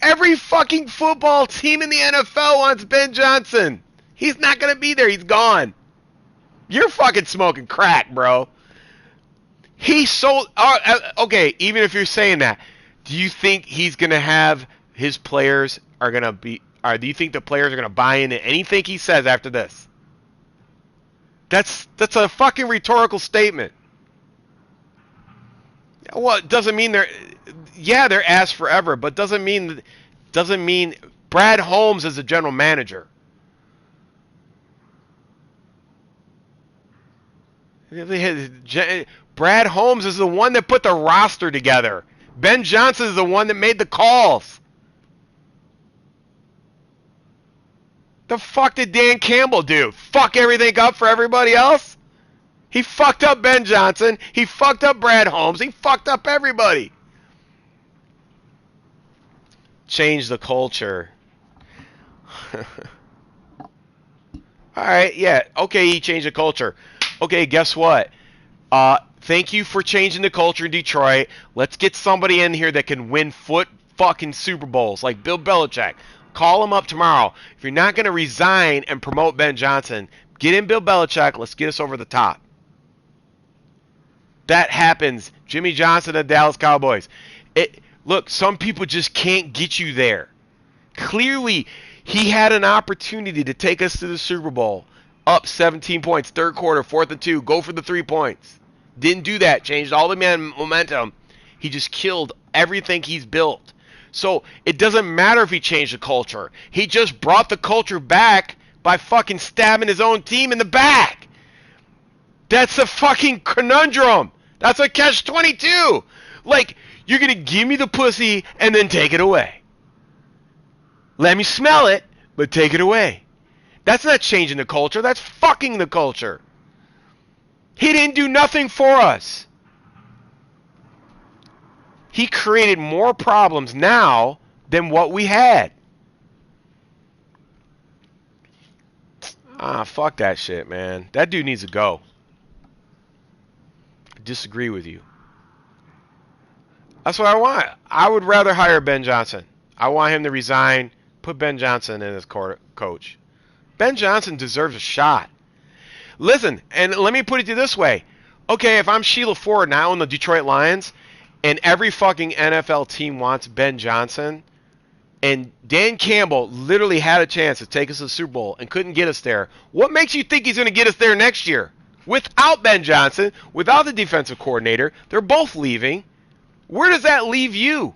Every fucking football team in the NFL wants Ben Johnson. He's not going to be there. He's gone. You're fucking smoking crack, bro. He sold... okay, even if you're saying that, do you think he's going to have his players are going to be... Or do you think the players are going to buy into anything he says after this? That's a fucking rhetorical statement. Well, it doesn't mean they're... Yeah, they're ass forever, but doesn't mean Brad Holmes is the general manager. Brad Holmes is the one that put the roster together. Ben Johnson is the one that made the calls. The fuck did Dan Campbell do? Fuck everything up for everybody else? He fucked up Ben Johnson. He fucked up Brad Holmes. He fucked up everybody. Change the culture. Alright, yeah. Okay, he changed the culture. Okay, guess what? Thank you for changing the culture in Detroit. Let's get somebody in here that can win fucking Super Bowls, like Bill Belichick. Call him up tomorrow. If you're not going to resign and promote Ben Johnson, get in Bill Belichick. Let's get us over the top. That happens. Jimmy Johnson and Dallas Cowboys. Look, some people just can't get you there. Clearly, he had an opportunity to take us to the Super Bowl. Up 17 points, 3rd quarter, 4th and 2. Go for the 3 points. Didn't do that. Changed all the momentum. He just killed everything he's built. So it doesn't matter if he changed the culture. He just brought the culture back by fucking stabbing his own team in the back. That's a fucking conundrum. That's a catch-22. Like, you're going to give me the pussy and then take it away. Let me smell it, but take it away. That's not changing the culture. That's fucking the culture. He didn't do nothing for us. He created more problems now than what we had. Fuck that shit, man. That dude needs to go. I disagree with you. That's what I want. I would rather hire Ben Johnson. I want him to resign, put Ben Johnson in as coach. Ben Johnson deserves a shot. Listen, and let me put it to you this way. Okay, if I'm Sheila Ford now in the Detroit Lions, and every fucking NFL team wants Ben Johnson, and Dan Campbell literally had a chance to take us to the Super Bowl and couldn't get us there, what makes you think he's going to get us there next year? Without Ben Johnson, without the defensive coordinator, they're both leaving. Where does that leave you?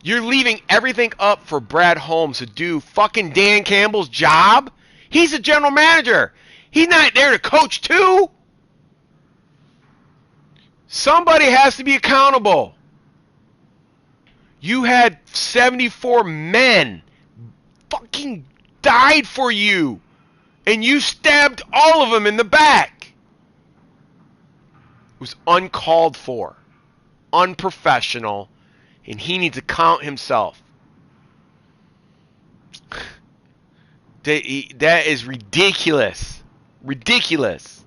You're leaving everything up for Brad Holmes to do fucking Dan Campbell's job? He's a general manager. He's not there to coach too. Somebody has to be accountable. You had 74 men fucking died for you, and you stabbed all of them in the back. It was uncalled for, unprofessional, and he needs to count himself. That is ridiculous. Ridiculous.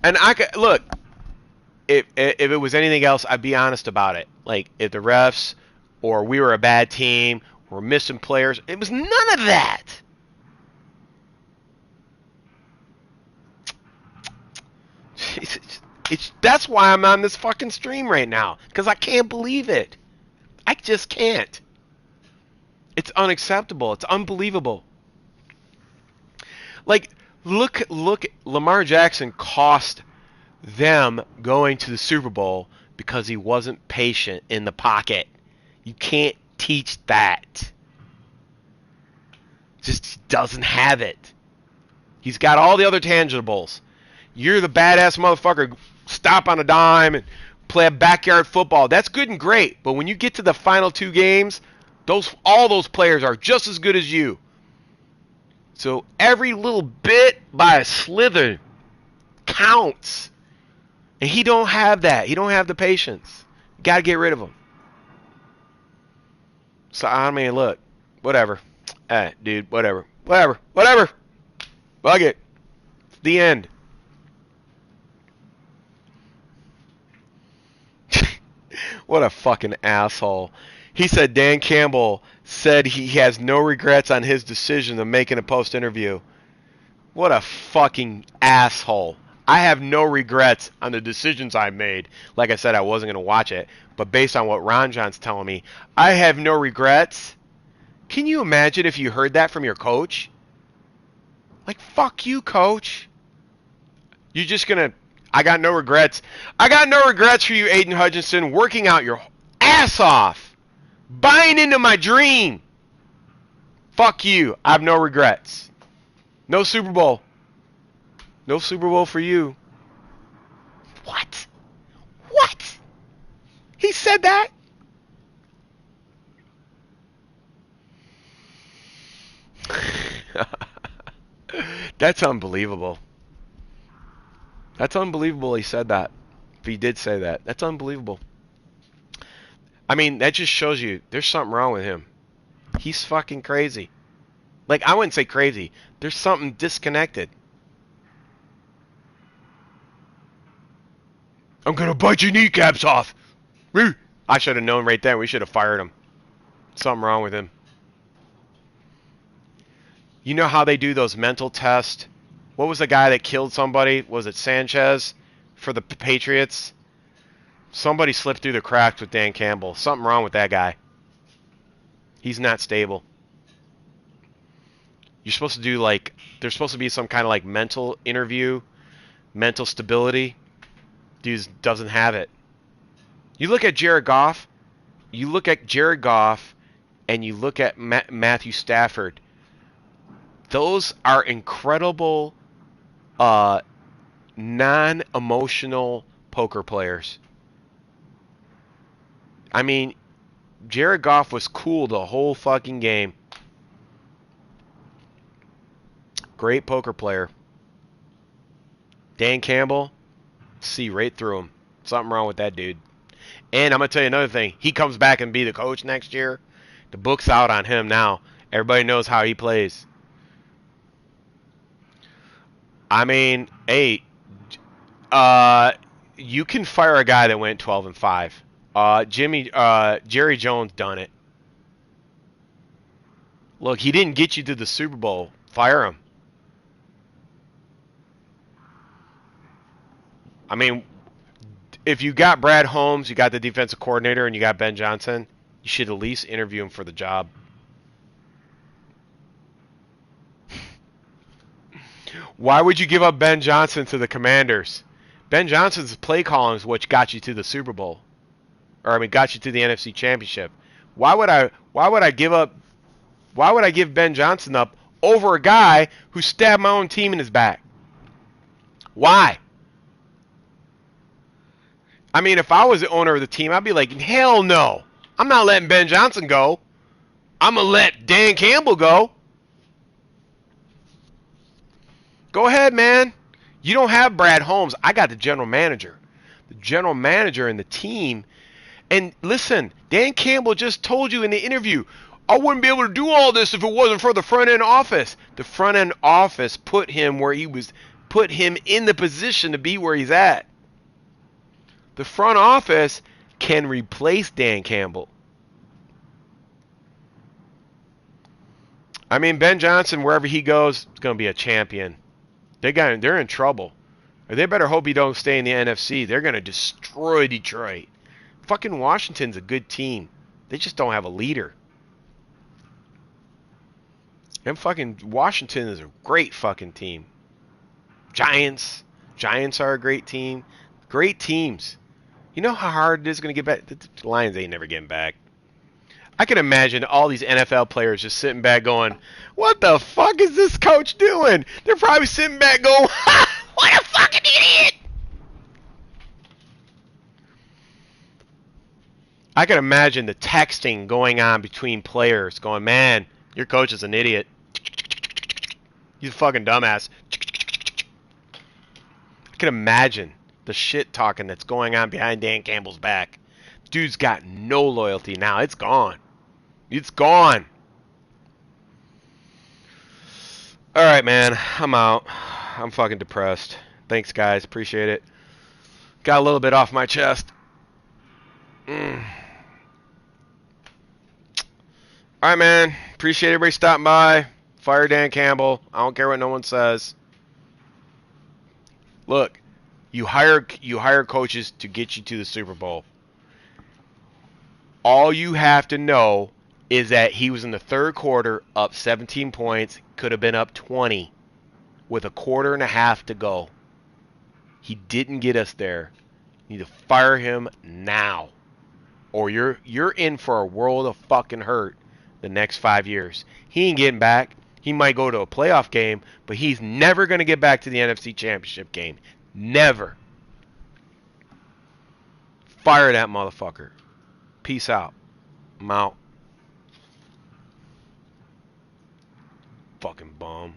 And I could look. If it was anything else, I'd be honest about it. Like if the refs or we were a bad team, we're missing players. It was none of that. That's why I'm on this fucking stream right now, because I can't believe it. I just can't. It's unacceptable. It's unbelievable. Like, look, Lamar Jackson cost them going to the Super Bowl because he wasn't patient in the pocket. You can't teach that. Just doesn't have it. He's got all the other tangibles. You're the badass motherfucker. Stop on a dime and play a backyard football. That's good and great. But when you get to the final 2 games, all those players are just as good as you. So every little bit by a slither counts. And he don't have that. He don't have the patience. You got to get rid of him. So, I mean, look. Whatever. Dude, whatever. Whatever. Bug it. It's the end. What a fucking asshole. He said Dan Campbell said he has no regrets on his decision of making a post-interview. What a fucking asshole. I have no regrets on the decisions I made. Like I said, I wasn't going to watch it. But based on what Ron John's telling me, I have no regrets. Can you imagine if you heard that from your coach? Like, fuck you, coach. You're just going to... I got no regrets. I got no regrets for you, Aiden Hutchinson, working out your ass off. Buying into my dream. Fuck you. I have no regrets. No Super Bowl. No Super Bowl for you. What? What? He said that? That's unbelievable. That's unbelievable he said that. If he did say that. That's unbelievable. I mean, that just shows you there's something wrong with him. He's fucking crazy. Like, I wouldn't say crazy. There's something disconnected. I'm going to bite your kneecaps off. I should have known right then. We should have fired him. Something wrong with him. You know how they do those mental tests? What was the guy that killed somebody? Was it Sanchez for the Patriots? Somebody slipped through the cracks with Dan Campbell. Something wrong with that guy. He's not stable. You're supposed to do like, there's supposed to be some kind of like mental interview, mental stability. Dude doesn't have it. You look at Jared Goff, and you look at Matthew Stafford. Those are incredible non-emotional poker players. I mean, Jared Goff was cool the whole fucking game. Great poker player. Dan Campbell, see right through him. Something wrong with that dude. And I'm going to tell you another thing. He comes back and be the coach next year. The book's out on him now. Everybody knows how he plays. I mean, hey, you can fire a guy that went 12-5. Jerry Jones done it. Look, he didn't get you to the Super Bowl. Fire him. I mean, if you got Brad Holmes, you got the defensive coordinator, and you got Ben Johnson, you should at least interview him for the job. Why would you give up Ben Johnson to the Commanders? Ben Johnson's play calling is what got you to the Super Bowl. Got you to the NFC Championship. Why would I give Ben Johnson up over a guy who stabbed my own team in his back? Why? I mean, if I was the owner of the team, I'd be like, hell no. I'm not letting Ben Johnson go. I'm going to let Dan Campbell go. Go ahead, man. You don't have Brad Holmes. I got the general manager. The general manager and the team. And listen, Dan Campbell just told you in the interview, I wouldn't be able to do all this if it wasn't for the front end office. The front end office put him in the position to be where he's at. The front office can replace Dan Campbell. I mean, Ben Johnson, wherever he goes, is going to be a champion. They're in trouble. Or they better hope he don't stay in the NFC. They're going to destroy Detroit. Fucking Washington's a good team. They just don't have a leader. And fucking Washington is a great fucking team. Giants are a great team. Great teams. You know how hard it is going to get back? The Lions ain't never getting back. I can imagine all these NFL players just sitting back going, "What the fuck is this coach doing?" They're probably sitting back going, "Ha! What a fucking idiot!" I can imagine the texting going on between players, going, "Man, your coach is an idiot. He's a fucking dumbass." I can imagine the shit talking that's going on behind Dan Campbell's back. Dude's got no loyalty now. It's gone. It's gone. All right, man. I'm out. I'm fucking depressed. Thanks, guys. Appreciate it. Got a little bit off my chest. All right, man. Appreciate everybody stopping by. Fire Dan Campbell. I don't care what no one says. Look, you hire coaches to get you to the Super Bowl. All you have to know is that he was in the third quarter up 17 points, could have been up 20 with a quarter and a half to go. He didn't get us there. You need to fire him now, or you're in for a world of fucking hurt the next 5 years. He ain't getting back. He might go to a playoff game, but he's never going to get back to the NFC Championship game. Never. Fire that motherfucker. Peace out. I'm out. Fucking bum.